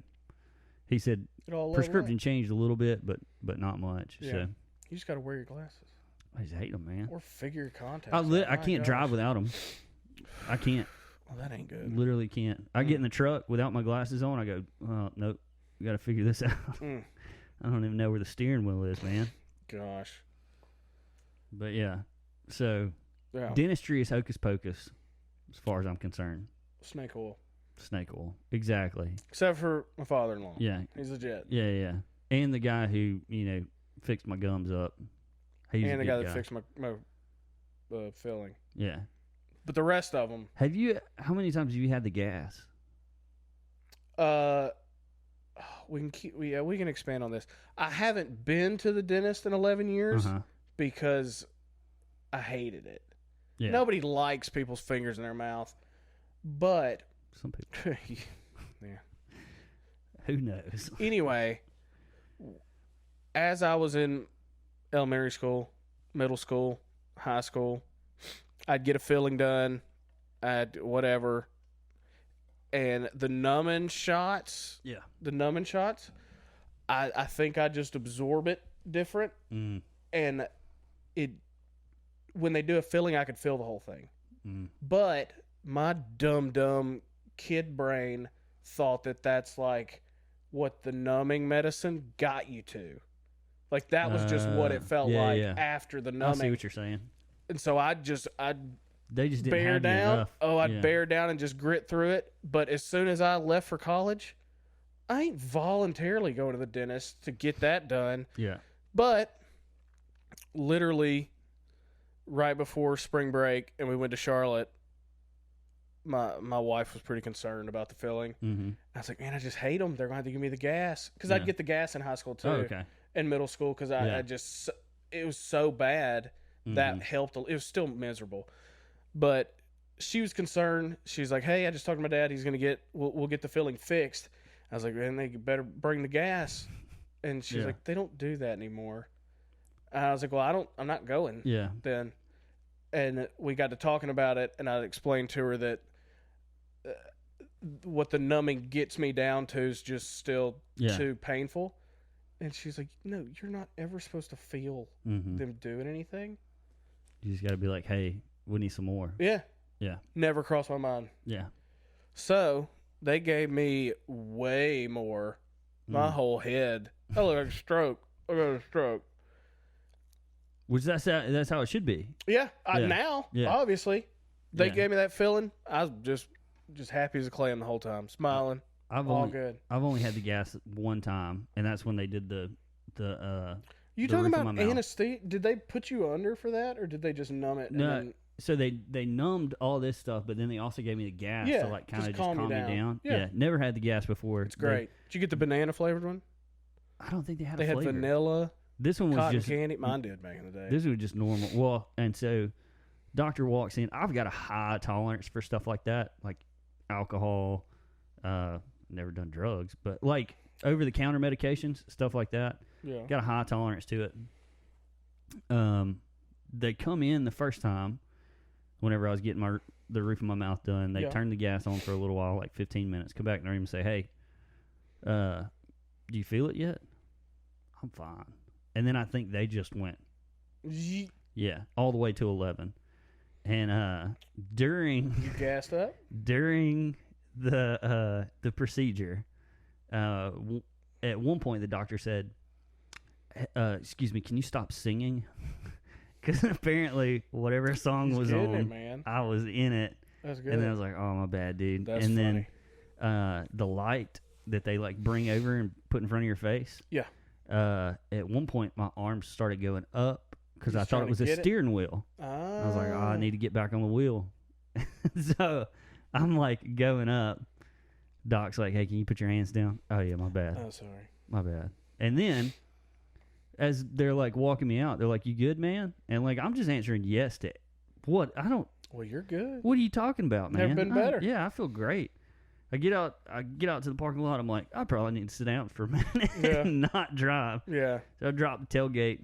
he said prescription changed a little bit, but not much. Yeah. So, you just got to wear your glasses. I just hate them, man. Or figure your contacts. I can't drive without them. I can't. Well, that ain't good. Literally can't. I get in the truck without my glasses on. I go, oh, nope. We got to figure this out. I don't even know where the steering wheel is, man. Gosh. But yeah. So, dentistry is hocus pocus as far as I'm concerned. Snake oil. Exactly. Except for my father-in-law. Yeah. He's legit. Yeah. And the guy who, fixed my gums up. And the guy that fixed my filling. Yeah. But the rest of them. How many times have you had the gas? We can expand on this. I haven't been to the dentist in 11 years because I hated it. Yeah. Nobody likes people's fingers in their mouth, but some people. Who knows? Anyway, as I was in elementary school, middle school, high school, I'd get a filling done, I'd whatever, and the numbing shots, I think I just absorb it different, and it when they do a filling, I could feel the whole thing, but my dumb kid brain thought that that's like what the numbing medicine got you to. Like that was just what it felt after the numbing. I see what you're saying. And so I'd they just didn't bear have down. enough. I'd bear down and just grit through it. But as soon as I left for college, I ain't voluntarily going to the dentist to get that done. Yeah. But literally right before spring break and we went to Charlotte, my wife was pretty concerned about the filling. Mm-hmm. I was like, man, I just hate them. They're going to have to give me the gas. Because I'd get the gas in high school too. Oh, okay. In middle school because I just, it was so bad that helped. It was still miserable. But she was concerned. She's like, hey, I just talked to my dad. He's going to we'll get the filling fixed. I was like, man, they better bring the gas. And she's like, they don't do that anymore. And I was like, well, I'm not going then. And we got to talking about it, and I explained to her that what the numbing gets me down to is just still too painful. And she's like, no, you're not ever supposed to feel them doing anything. You just got to be like, hey, we need some more. Yeah. Yeah. Never crossed my mind. Yeah. So they gave me way more. My whole head. I look like a stroke. I got a stroke. Which that's how it should be. Yeah. Now, obviously. They gave me that filling. I was just happy as a clam the whole time. Smiling. Good. I've only had the gas one time, and that's when they did the You the talking roof of about my mouth. anesthesia? Did they put you under for that, or did they just numb it? No. So they numbed all this stuff, but then they also gave me the gas to like kind of just calm me down. Yeah. Never had the gas before. It's great. Did you get the banana flavored one? I don't think they had. They a had flavor. vanilla. This one was cotton just candy. Mine did back in the day. This was just normal. Well, and so doctor walks in. I've got a high tolerance for stuff like that, like alcohol. Never done drugs, but like over the counter medications, stuff like that. Yeah. Got a high tolerance to it. They come in the first time whenever I was getting the roof of my mouth done. They turned the gas on for a little while, like 15 minutes. Come back in the room and say, hey, do you feel it yet? I'm fine. And then I think they just went. Yeah, all the way to 11. And during you gassed up? During the procedure, at one point the doctor said, excuse me, can you stop singing? Because apparently whatever song was on, I was in it. That's good. And then I was like, oh, my bad, dude. That's and funny. Then the light that they like bring over and put in front of your face. Yeah. At one point my arms started going up because I thought it was a steering wheel. I was like, oh, I need to get back on the wheel. So I'm like going up. Doc's like, hey, can you put your hands down? Oh, yeah, my bad. Oh, sorry. My bad. And then as they're like walking me out, they're like, you good, man? And like, I'm just answering yes to what? Well, you're good. What are you talking about, man? Never been better. Yeah, I feel great. I get out to the parking lot. I'm like, I probably need to sit down for a minute and not drive. Yeah. So I drop the tailgate,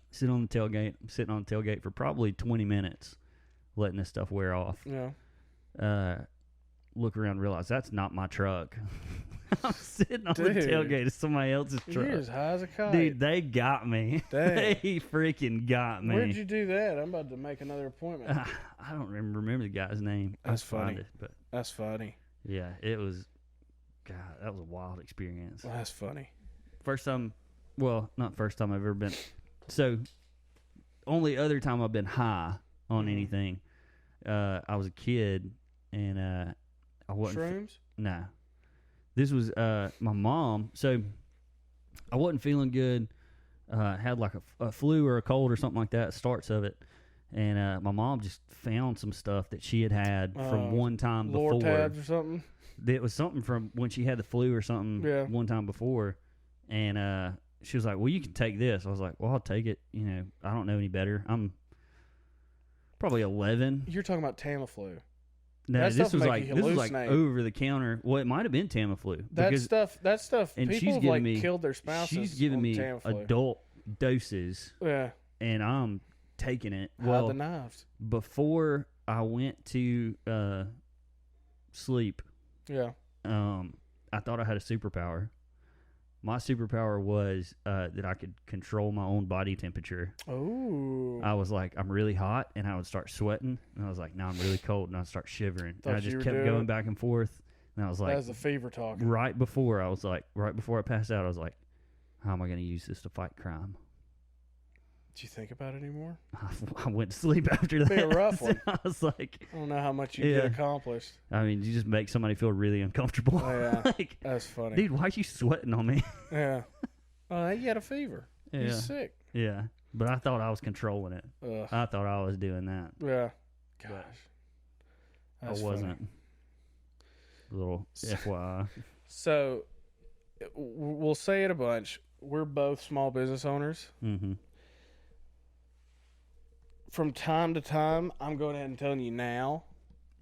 sit on the tailgate. I'm sitting on the tailgate for probably 20 minutes, letting this stuff wear off. Yeah. Look around and realize that's not my truck. I'm sitting on the tailgate of somebody else's truck. You're as high as a kite. Dude, they got me. Dang. They freaking got me. Where'd you do that? I'm about to make another appointment. I don't remember the guy's name. That's funny. But that's funny. Yeah, it was. God, that was a wild experience. Well, that's funny. First time, well, not first time I've ever been. So, only other time I've been high on anything. I was a kid, and I wasn't. Shrooms? No. This was my mom. So, I wasn't feeling good. Had like a flu or a cold or something like that. Starts of it. And my mom just found some stuff that she had from one time before. Lortabs or something? It was something from when she had the flu or something one time before. And she was like, well, you can take this. I was like, well, I'll take it. You know, I don't know any better. I'm probably 11. You're talking about Tamiflu. No, That this stuff was make you this was like hallucinate. over the counter. Well, it might have been Tamiflu. That because- stuff. and People she's have giving like me killed their spouses. She's giving on me Tamiflu. adult doses, Yeah, and I'm taking it. hide Well, the knives. before I went to sleep, Yeah, I thought I had a superpower. My superpower was that I could control my own body temperature. oh, I was like, I'm really hot, and I would start sweating, and I was like, now I'm really cold, and I'd start shivering. Thought And I you just were kept doing going it. back and forth, and I was like, that's the fever talking. right before I passed out, I was like, how am I going to use this to fight crime? Did you think about it anymore? I went to sleep after that. Be a rough one. I was like, I don't know how much you Yeah. get accomplished. I mean, you just make somebody feel really uncomfortable. Oh, yeah. Like, That's funny. dude, why are you sweating on me? Yeah. Oh, you had a fever. Yeah. You're sick. Yeah. But I thought I was controlling it. Ugh. I thought I was doing that. Yeah. But Gosh. I That's wasn't. funny. Little FYI. So, we'll say it a bunch. We're both small business owners. Mm-hmm. From time to time, I'm going ahead and telling you now,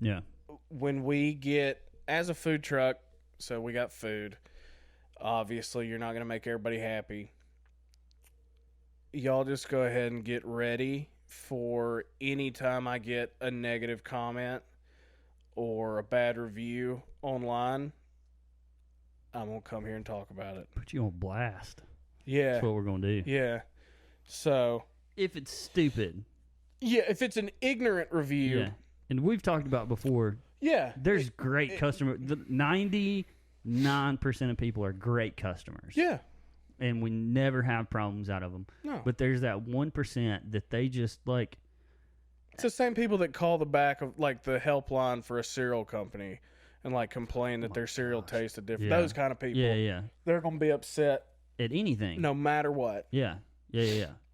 Yeah. when we get, as a food truck, so we got food, obviously you're not going to make everybody happy. Y'all just go ahead and get ready for any time I get a negative comment or a bad review online, I'm going to come here and talk about it. Put you on blast. Yeah. That's what we're going to do. Yeah. So, If it's stupid. yeah, if it's an ignorant review, Yeah. And we've talked about before, yeah. there's great customer. 99% of people are great customers. Yeah. And we never have problems out of them. No. But there's that 1% that they just like. It's the same people that call the back of like the helpline for a cereal company and like complain that their cereal tasted different. Yeah. Those kind of people. Yeah. They're going to be upset At anything. no matter what. Yeah.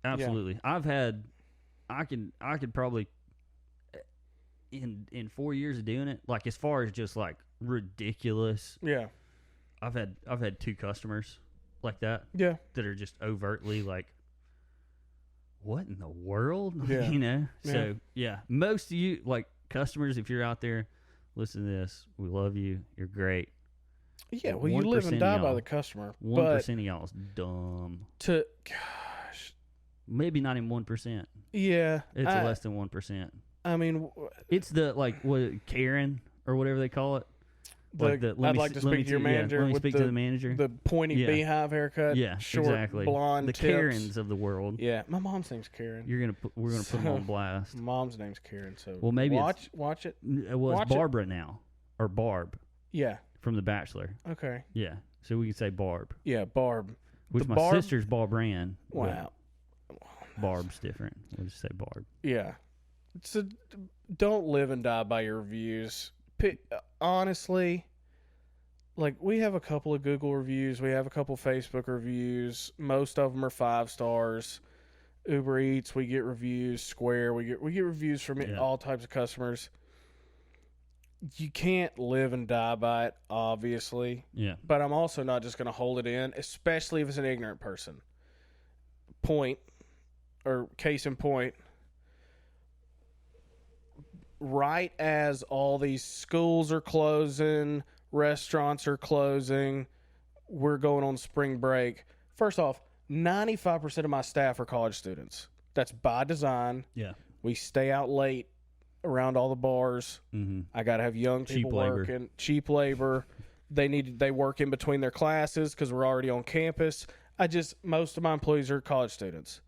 Absolutely. I could probably in 4 years of doing it, like as far as just like ridiculous, Yeah. I've had 2 customers like that Yeah. that are just overtly like, what in the world? Yeah. You know? So yeah, most of you like customers, if you're out there, listen to this. We love you. You're great. Yeah. Well, you live and 1% die by y'all. the customer. 1% of y'all is dumb. Gosh. Maybe not even 1%. Yeah. It's less than 1%. I mean, It's the like what Karen or whatever they call it. Like I'd like to speak to your manager let me with speak to the manager. the pointy Yeah. beehive haircut. Yeah, short, exactly. blonde The tips. Karens of the world. Yeah. My mom's name's Karen. We're gonna put them on blast. Mom's name's Karen. So Well, maybe watch it. Well, Watch it's it. Barbara now or Barb Yeah. from The Bachelor. Okay. Yeah, so we can say Barb, Yeah. Barb. which The my Barb- sister's Barbran. but Wow. Barb's different. We'll just say Barb. Yeah. So don't live and die by your reviews. Honestly, like we have a couple of Google reviews, we have a couple Facebook reviews. Most of them are 5 stars. Uber Eats, we get reviews. Square, we get reviews from Yeah. all types of customers. You can't live and die by it, obviously. Yeah, But I'm also not just going to hold it in, especially if it's an ignorant person. Case in point, right as all these schools are closing, restaurants are closing, we're going on spring break. First off, 95% of my staff are college students. That's by design. yeah. We stay out late around all the bars. Mm-hmm. I got to have young Cheap people labor. working. Cheap labor. They work in between their classes because we're already on campus. Most of my employees are college students.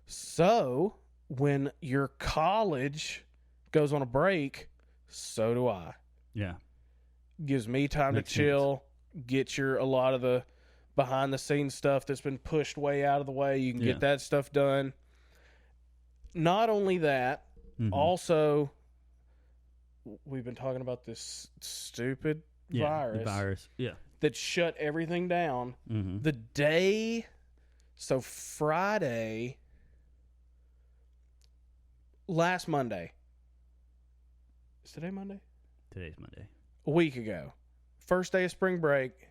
So when your college goes on a break, so do I. Yeah, Gives me time Makes to chill, get a lot of the behind the scenes stuff that's been pushed way out of the way. You can Yeah. get that stuff done. Not only that, Mhm. also, we've been talking about this stupid yeah. The virus. Yeah. that shut everything down. Mm-hmm. The day, so Friday, last Monday. Is today Monday? Today's Monday. A week ago. First day of spring break.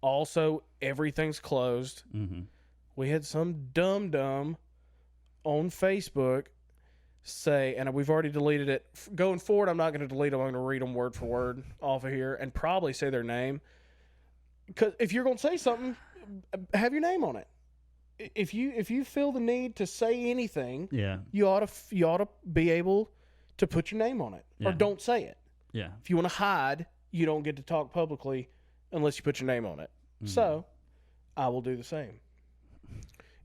Also, everything's closed. Mm-hmm. We had some dum-dum on Facebook say, and we've already deleted it. Going forward, I'm not going to delete them. I'm going to read them word for word off of here and probably say their name. Because if you're going to say something, have your name on it. If you feel the need to say anything, you ought to be able to put your name on it, or don't say it. Yeah. If you want to hide, you don't get to talk publicly unless you put your name on it. Mm-hmm. So, I will do the same.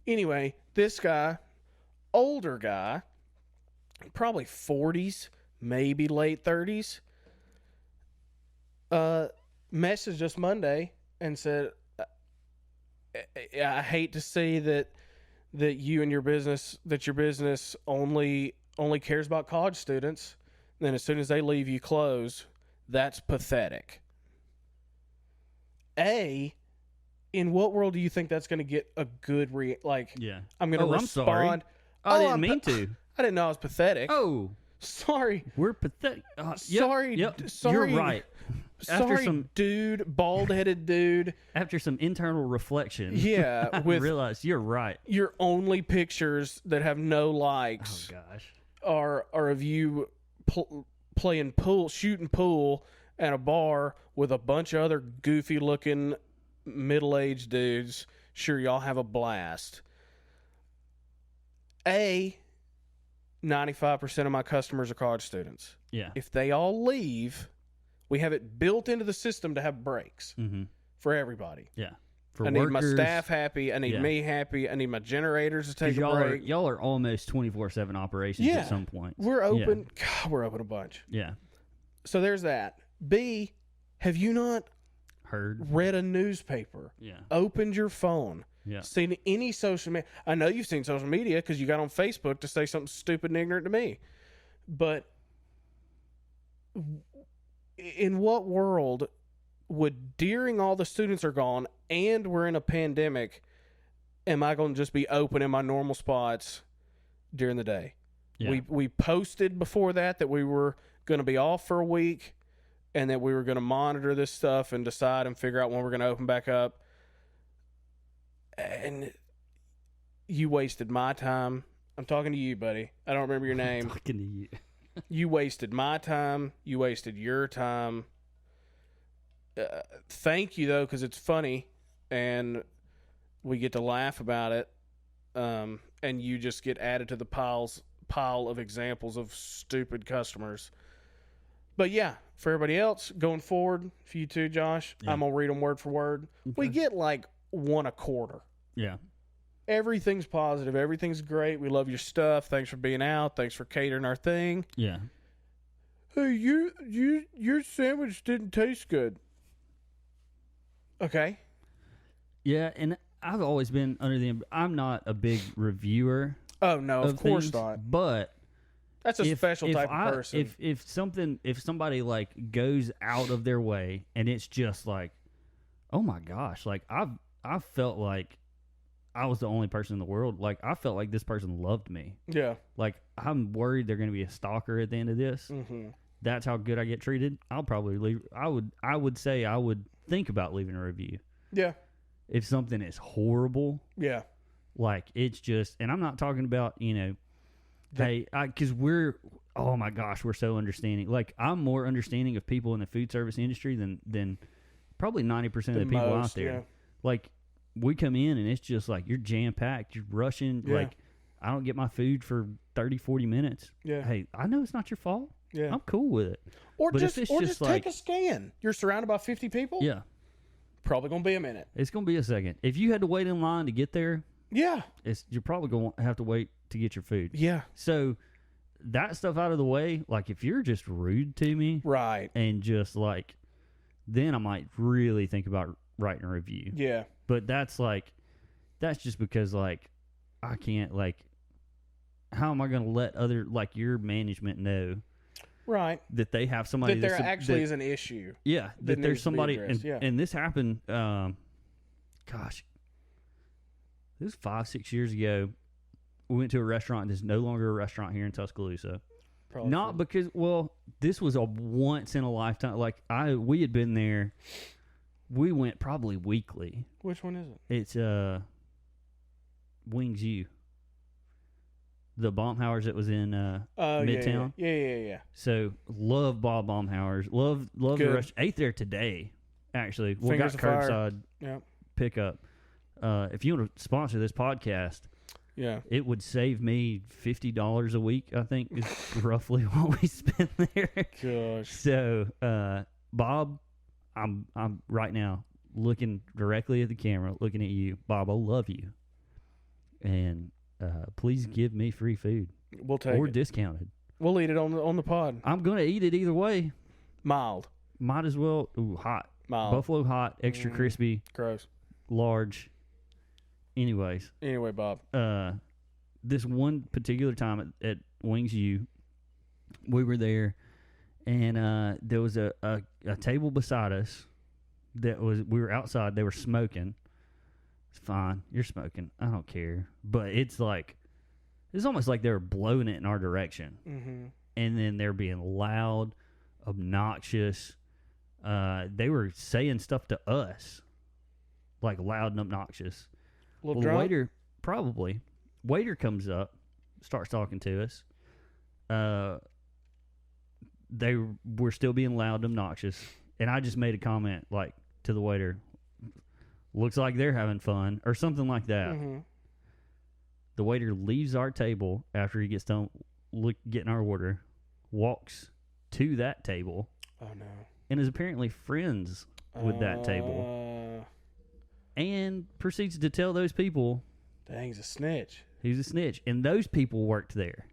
Anyway, this guy, older guy, probably 40s, maybe late 30s, messaged us Monday and said, I hate to see that you and your business only cares about college students. Then as soon as they leave, you close. That's pathetic. In what world do you think that's going to get a good I'm going to respond. I'm sorry. I didn't mean to. I didn't know I was pathetic. Oh, sorry. We're pathetic. Sorry. You're right. Sorry, dude, bald-headed dude. After some internal reflection, yeah, I realized you're right. Your only pictures that have no likes, are of you playing pool, shooting pool at a bar with a bunch of other goofy-looking middle-aged dudes. Sure, y'all have a blast. 95% of my customers are college students. Yeah. If they all leave, we have it built into the system to have breaks for everybody. Yeah. I need my staff happy. I need me happy. I need my generators to take a break. Y'all are almost 24/7 operations at some point. We're open. Yeah. God, we're open a bunch. Yeah. So there's that. B, have you not read a newspaper? Yeah. Opened your phone? Yeah. Seen any social media? I know you've seen social media because you got on Facebook to say something stupid and ignorant to me. But in what world would, during all the students are gone and we're in a pandemic, am I going to just be open in my normal spots during the day? Yeah. We posted before that we were going to be off for a week and that we were going to monitor this stuff and decide and figure out when we're going to open back up. And you wasted my time. I'm talking to you, buddy. I don't remember your name. I'm talking to you. You wasted my time. You wasted your time. Thank you, though, because it's funny, and we get to laugh about it, and you just get added to the pile of examples of stupid customers. But, yeah, for everybody else, going forward, for you too, Josh, I'm going to read them word for word. Okay. We get like one a quarter. Yeah. Everything's positive. Everything's great. We love your stuff. Thanks for being out. Thanks for catering our thing. Yeah. Hey, your sandwich didn't taste good. Okay. Yeah, and I've always been under the... I'm not a big reviewer. Oh, no, of course not. But... That's a special type of person. If somebody like goes out of their way and it's just like, oh my gosh, like I've felt like I was the only person in the world. Like I felt like this person loved me. Yeah. Like I'm worried they're going to be a stalker at the end of this. Mm-hmm. That's how good I get treated. I'll probably leave. I would say I would think about leaving a review. Yeah. If something is horrible. Yeah. Like it's just, and I'm not talking about, hey, because oh my gosh, we're so understanding. Like I'm more understanding of people in the food service industry than probably 90% of the people out there. Yeah. Like we come in and it's just like you're jam packed, you're rushing. Yeah. Like I don't get my food for 30, 40 minutes. Yeah. Hey, I know it's not your fault. Yeah. I'm cool with it. Or just take a scan. You're surrounded by 50 people. Yeah. Probably gonna be a minute. It's gonna be a second. If you had to wait in line to get there. Yeah. You're probably gonna have to wait to get your food. Yeah. So that stuff out of the way, like if you're just rude to me, right, and just like, then I might really think about writing a review. Yeah. But that's just because like I can't, like, how am I going to let your management know, right, that they have somebody that there actually is an issue? Yeah, that there's somebody, and this happened. Gosh, this was 5-6 years ago. We went to a restaurant that's no longer a restaurant here in Tuscaloosa. Probably not because, this was a once in a lifetime. Like we had been there. We went probably weekly. Which one is it? It's Wings U. the Baumhauer's that was in Midtown. Yeah. So love Bob Baumhauer's. Love the Good. restaurant. Ate there today, actually. We got Fingers of fire. curbside Yeah. pickup. If you want to sponsor this podcast, Yeah. it would save me $50 a week, I think, is roughly what we spend there. Gosh. So, Bob, I'm right now looking directly at the camera, looking at you. Bob, I love you. And please give me free food. We'll take or it. discounted. We'll eat it on the pod. I'm going to eat it either way. Mild. Might as well. Ooh, hot. Mild. Buffalo hot, extra crispy, Gross. large. Anyways. Anyway, Bob. This one particular time at Wings U, we were there, and there was a table beside us we were outside. They were smoking. It's fine. You're smoking. I don't care. But it's almost like they were blowing it in our direction. Mm-hmm. And then they're being loud, obnoxious. They were saying stuff to us, like loud and obnoxious. A little The drunk? waiter, probably. Waiter comes up, starts talking to us. They were still being loud and obnoxious. And I just made a comment, like, to the waiter, looks like they're having fun, or something like that. Mm-hmm. The waiter leaves our table after he gets done getting our order, walks to that table, Oh, no. and is apparently friends with that table, and proceeds to tell those people Dang, he's a snitch. he's a snitch. And those people worked there.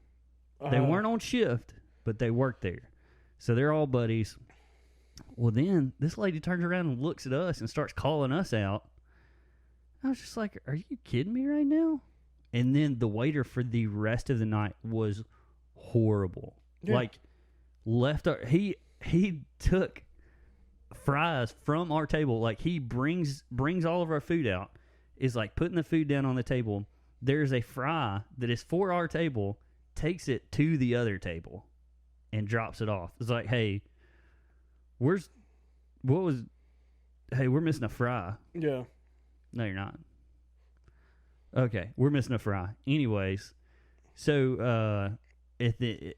They weren't on shift, but they worked there. So they're all buddies. Well, then this lady turns around and looks at us and starts calling us out. I was just like, are you kidding me right now? And then the waiter for the rest of the night was horrible. Yeah. Like, he took fries from our table. Like, he brings all of our food out, is like putting the food down on the table. There's a fry that is for our table, takes it to the other table and drops it off. It's like, hey, we're missing a fry. Yeah. No, you're not. Okay, we're missing a fry. Anyways, so at the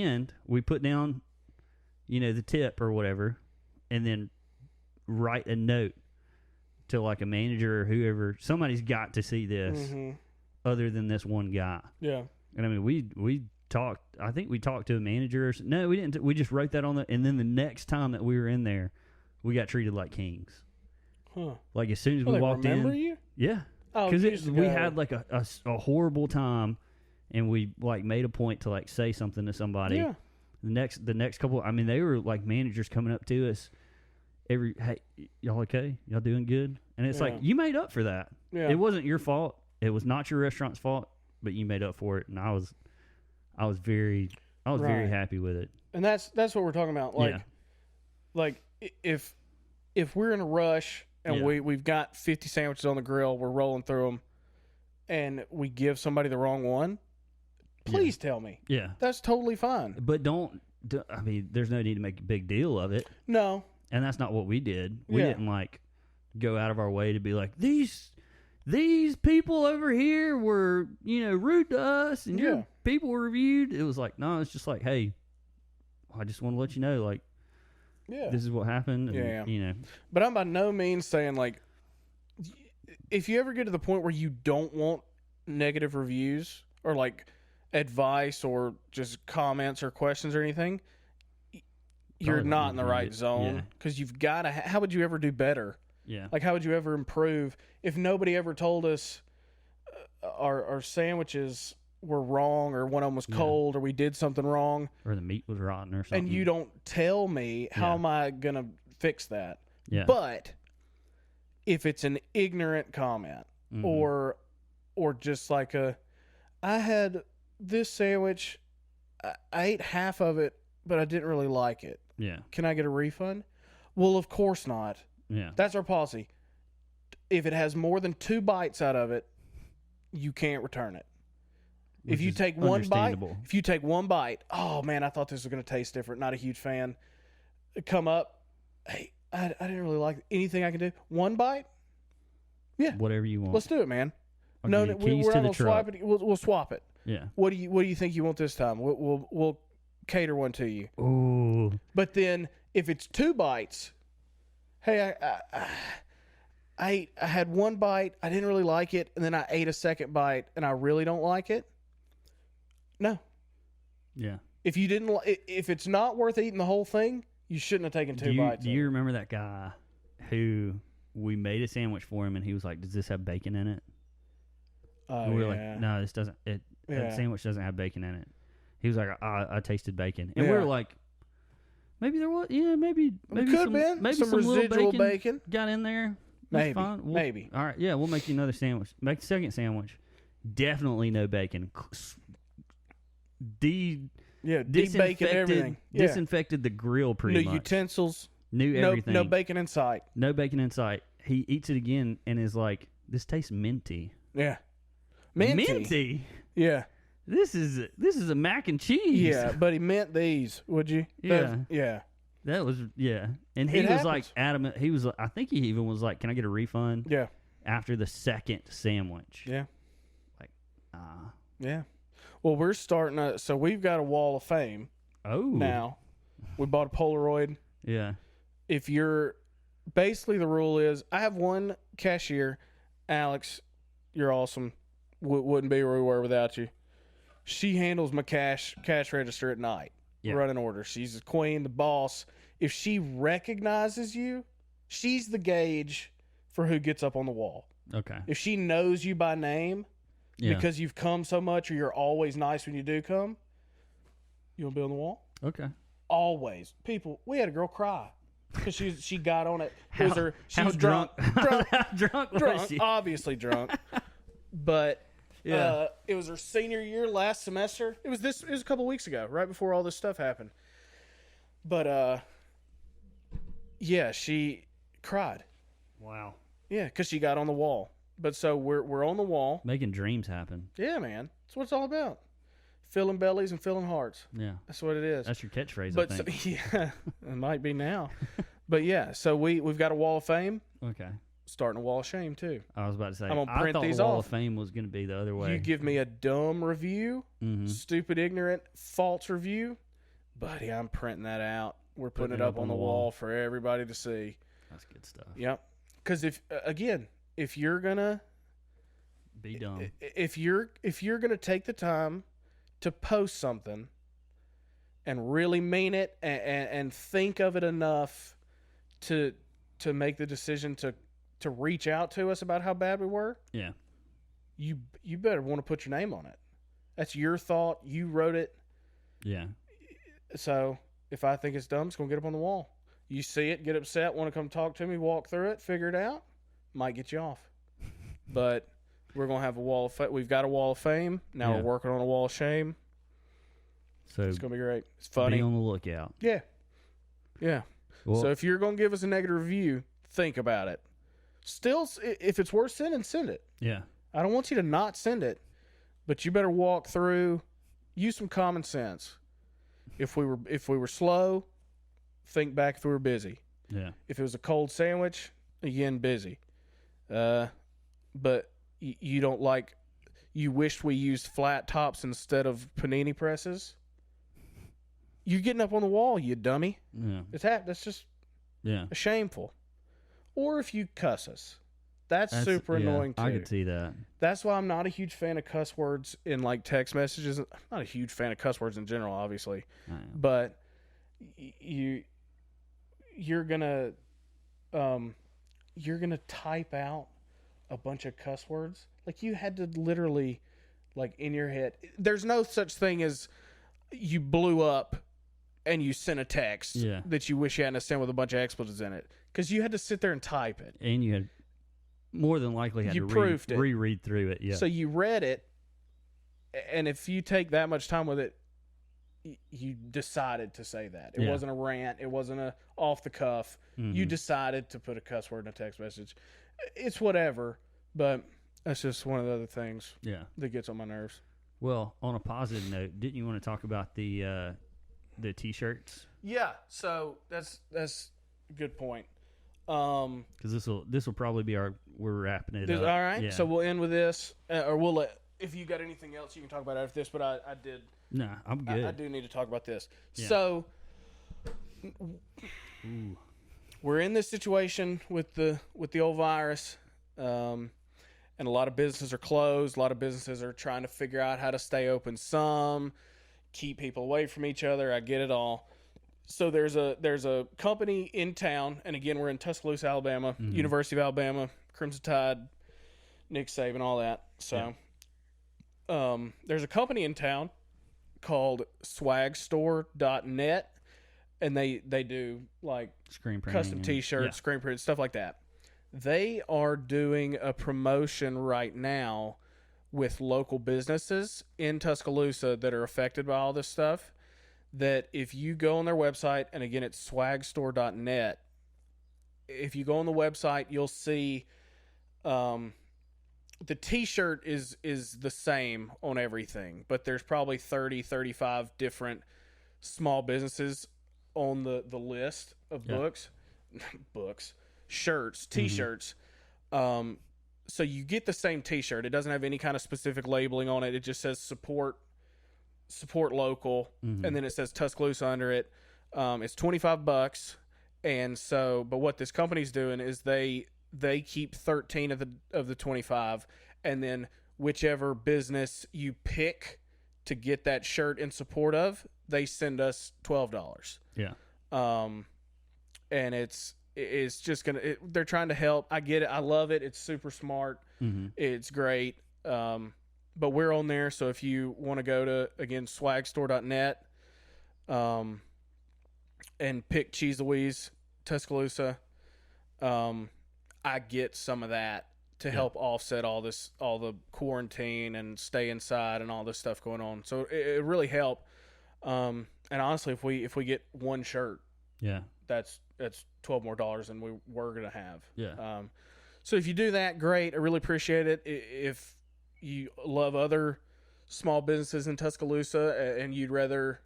end, we put down, the tip or whatever, and then write a note to like a manager or whoever. Somebody's got to see this, other than this one guy. Yeah. And I mean, we talked. I think we talked to a manager. No, we didn't. We just wrote that on and then the next time that we were in there, we got treated like kings. Huh. Like as soon as we They walked remember in, you? yeah. Oh, Because we had like a horrible time, and we like made a point to like say something to somebody. Yeah. The next couple, I mean, they were like managers coming up to us. Hey, y'all okay? Y'all doing good? And it's like, you made up for that. Yeah. It wasn't your fault. It was not your restaurant's fault, but you made up for it. And I was very happy with it. And that's what we're talking about. Like if we're in a rush and we've got 50 sandwiches on the grill, we're rolling through them, and we give somebody the wrong one, please tell me. Yeah. That's totally fine. But I mean, there's no need to make a big deal of it. No. And that's not what we did. We didn't like go out of our way to be like, these people over here were, rude to us, and your people were reviewed. It was like, no, it's just like, hey, I just want to let you know, like, this is what happened. And, But I'm by no means saying, like, if you ever get to the point where you don't want negative reviews or, like, advice or just comments or questions or anything, you're Probably not in the right it. zone. Because you've got to how would you ever do better? Yeah. Like, how would you ever improve if nobody ever told us our sandwiches were wrong, or one of them was cold, or we did something wrong, or the meat was rotten or something, and you don't tell me, how am I going to fix that? Yeah. But if it's an ignorant comment or just like I had this sandwich, I ate half of it, but I didn't really like it. Yeah. Can I get a refund? Well, of course not. Yeah. That's our policy. If it has more than 2 bites out of it, you can't return it. If you take one bite, oh man, I thought this was going to taste different. Not a huge fan. Come up, hey, I didn't really like anything I can do. 1 bite, whatever you want. let's do it, man. I'll give you keys we're to not the gonna swap it. We'll swap it. Yeah. What do you think you want this time? We'll cater one to you. Ooh. But then if it's 2 bites, hey, I had 1 bite, I didn't really like it, and then I ate a second bite, and I really don't like it. No. Yeah. If you didn't, if it's not worth eating the whole thing, you shouldn't have taken 2 bites. Do you remember that guy who we made a sandwich for him, and he was like, "Does this have bacon in it?" And we were like, "No, this doesn't. That sandwich doesn't have bacon in it." He was like, "I tasted bacon," and we were like, "Maybe there was, maybe could have been maybe some little residual bacon got in there." Maybe, fine. maybe. All right, yeah, we'll make you another sandwich. Make the second sandwich. Definitely no bacon. De-bacon everything. Yeah. Disinfected the grill pretty much. New utensils. New everything. No bacon in sight. No bacon in sight. He eats it again and is like, "This tastes minty." Yeah. Minty. Minty? Yeah. This is a mac and cheese. Yeah, but he meant these, would you? Yeah. Yeah. That was, yeah. And he was like adamant. He was, I think he even was like, "Can I get a refund?" Yeah. After the second sandwich. Yeah. Like, Yeah. Well, we're starting so we've got a wall of fame. Oh. Now. We bought a Polaroid. Yeah. If you're, basically the rule is, I have one cashier, Alex, you're awesome. Wouldn't be where we were without you. She handles my cash register at night. Yeah. Running orders. She's the queen, the boss. If she recognizes you, she's the gauge for who gets up on the wall. Okay. If she knows you by name, because you've come so much or you're always nice when you do come, you want to be on the wall? Okay. Always. People, we had a girl cry because she got on it. She was drunk? Drunk. How drunk was she? Obviously drunk. But it was her senior year last semester. It was a couple weeks ago, right before all this stuff happened. But she cried. Wow. Yeah, because she got on the wall. But so we're on the wall. Making dreams happen. Yeah, man. That's what it's all about. Filling bellies and filling hearts. Yeah. That's what it is. That's your catchphrase, but I think. So, yeah, it might be now. But yeah, so we've got a wall of fame. Okay. Starting a wall of shame too. I was about to say, I'm gonna print I thought these the wall off. of fame was going to be the other way. You give me a dumb review, stupid, ignorant, false review, buddy, I'm printing that out. We're putting it up on the wall for everybody to see. That's good stuff. Yep. Because if you're gonna be dumb, if you're gonna take the time to post something and really mean it and think of it enough to make the decision to reach out to us about how bad we were, yeah, you better want to put your name on it. That's your thought. You wrote it. Yeah. So if I think it's dumb, it's going to get up on the wall. You see it, get upset, want to come talk to me, walk through it, figure it out, might get you off. But we're going to have a wall of we've got a wall of fame. Now we're working on a wall of shame. So it's going to be great. It's funny. Be on the lookout. Yeah. Yeah. Well, so if you're going to give us a negative review, think about it. Still, if it's worth sending, send it. Yeah. I don't want you to not send it, but you better walk through, use some common sense. If we were slow, think back if we were busy. Yeah. If it was a cold sandwich, again, busy. But you don't like, you wished we used flat tops instead of panini presses. You're getting up on the wall, you dummy. Yeah. That's just shameful. Or if you cuss us. That's super annoying too. I could see that. That's why I'm not a huge fan of cuss words in like text messages. I'm not a huge fan of cuss words in general, obviously. But you're gonna type out a bunch of cuss words. Like you had to literally, like in your head. There's no such thing as you blew up and you sent a text that you wish you hadn't sent with a bunch of expletives in it, because you had to sit there and type it. And you had more than likely had to reread through it. Yeah. So you read it, and if you take that much time with it, you decided to say that. It wasn't a rant. It wasn't a off the cuff. Mm-hmm. You decided to put a cuss word in a text message. It's whatever, but that's just one of the other things that gets on my nerves. Well, on a positive note, didn't you want to talk about the T-shirts? Yeah, so that's a good point. Because this will probably be we're wrapping it up. All right, so we'll end with this, or we'll if you got anything else, you can talk about after this. But I did. Nah, I'm good. I do need to talk about this. Yeah. So Ooh. we're in this situation with the old virus, and a lot of businesses are closed. A lot of businesses are trying to figure out how to stay open. Some keep people away from each other. I get it all. So there's a company in town, and again, we're in Tuscaloosa, Alabama, University of Alabama, Crimson Tide, Nick Saban, all that. So there's a company in town called swagstore.net, and they do like Screen printing, custom T-shirts, screen print, stuff like that. They are doing a promotion right now with local businesses in Tuscaloosa that are affected by all this stuff, that if you go on their website, and again, it's swagstore.net, if you go on the website, you'll see the T-shirt is the same on everything, but there's probably 30, 35 different small businesses on the list of shirts, T-shirts. So you get the same T-shirt. It doesn't have any kind of specific labeling on it. It just says support local, and then it says Tuscaloosa under it. It's $25, and so, but what this company's doing is they keep 13 of the 25, and then whichever business you pick to get that shirt in support of, they send us $12. Yeah. And it's just they're trying to help. I get it. I love it. It's super smart. It's great. But we're on there, so if you want to go to, again, swagstore.net, and pick Cheese Louise, Tuscaloosa, I get some of that to help offset all the quarantine and stay inside and all this stuff going on. So it really helped. And honestly, if we get one shirt, that's $12 more than we were going to have. Yeah. So if you do that, great. I really appreciate it. If you love other small businesses in Tuscaloosa and you'd rather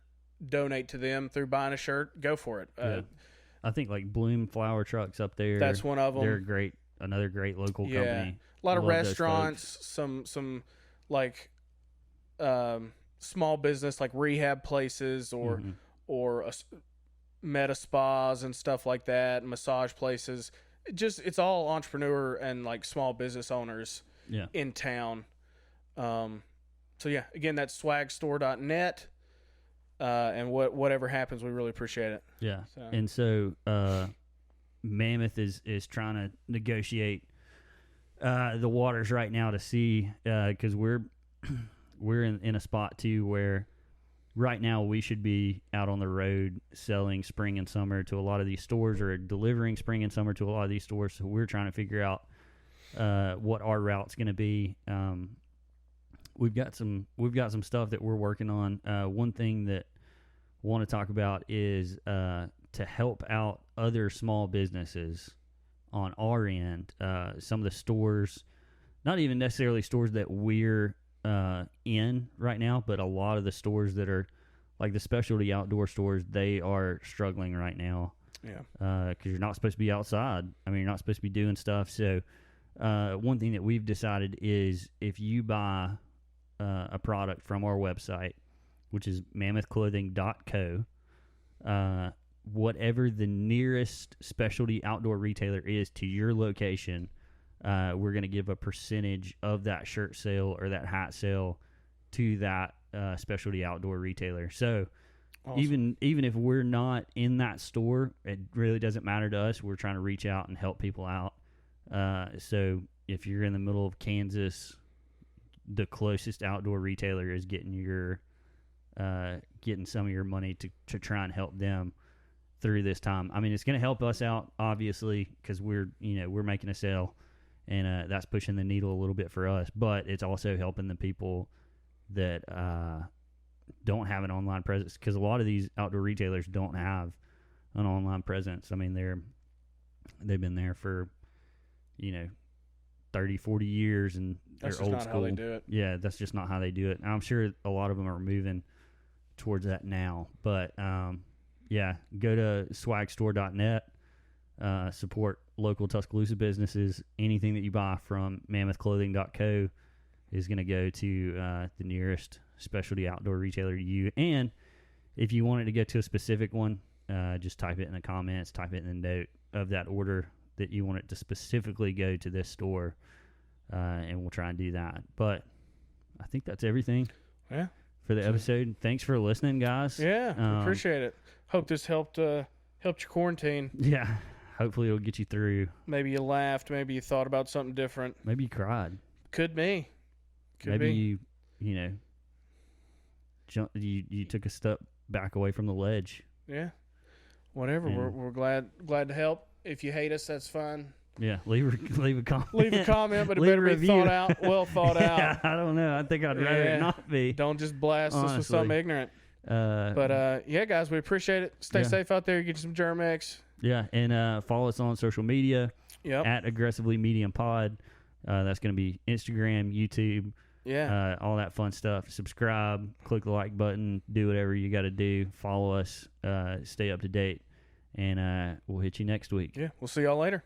donate to them through buying a shirt, go for it. I think like Bloom Flower Trucks up there. That's one of them. They're great. Another great local company. A lot of restaurants, some like small business like rehab places or meta spas and stuff like that, massage places. It's all entrepreneur and like small business owners in town. So yeah, again, that's swagstore.net. And whatever happens, we really appreciate it. Yeah. And so Mammoth is trying to negotiate the waters right now to see, because we're in a spot too where right now we should be out on the road selling spring and summer to a lot of these stores, or delivering spring and summer to a lot of these stores. So we're trying to figure out what our route's going to be. We've got some stuff that we're working on. One thing that I want to talk about is to help out other small businesses on our end. Some of the stores, not even necessarily stores that we're in right now, but a lot of the stores that are like the specialty outdoor stores, they are struggling right now. Yeah. Because you're not supposed to be outside. I mean, you're not supposed to be doing stuff. So one thing that we've decided is if you buy a product from our website, which is mammothclothing.co, whatever the nearest specialty outdoor retailer is to your location, we're going to give a percentage of that shirt sale or that hat sale to that specialty outdoor retailer. So awesome. even if we're not in that store, it really doesn't matter to us. We're trying to reach out and help people out. So if you're in the middle of Kansas, the closest outdoor retailer is getting some of your money to try and help them through this time. I mean, it's going to help us out, obviously, because we're making a sale, and that's pushing the needle a little bit for us. But it's also helping the people that don't have an online presence, because a lot of these outdoor retailers don't have an online presence. I mean, they've been there for 30, 40 years, and they're that's old just not school. how they do it. Yeah, that's just not how they do it. And I'm sure a lot of them are moving towards that now. But yeah, go to swagstore.net, support local Tuscaloosa businesses. Anything that you buy from mammothclothing.co, is going to go to the nearest specialty outdoor retailer to you. And if you want it to go to a specific one, just type it in the comments, type it in the note of that order that you want it to specifically go to this store, and we'll try and do that. But I think that's everything. Yeah. For the episode. Thanks for listening, guys. Yeah, appreciate it. Hope this helped your quarantine. Yeah. Hopefully it'll get you through. Maybe you laughed. Maybe you thought about something different. Maybe you cried. Could be. Maybe you took a step back away from the ledge. Yeah. Whatever. And we're glad to help. If you hate us, that's fine. Yeah, leave a comment. Leave a comment, but it Leave better a be review. well thought out. Yeah, I don't know. I think I'd rather it not be. Don't just blast us with something ignorant. But yeah, guys, we appreciate it. Stay safe out there. Get you some Germ-X. Yeah, and follow us on social media at Aggressively Medium Pod. That's going to be Instagram, YouTube, all that fun stuff. Subscribe, click the like button, do whatever you got to do. Follow us, stay up to date, and we'll hit you next week. Yeah, we'll see y'all later.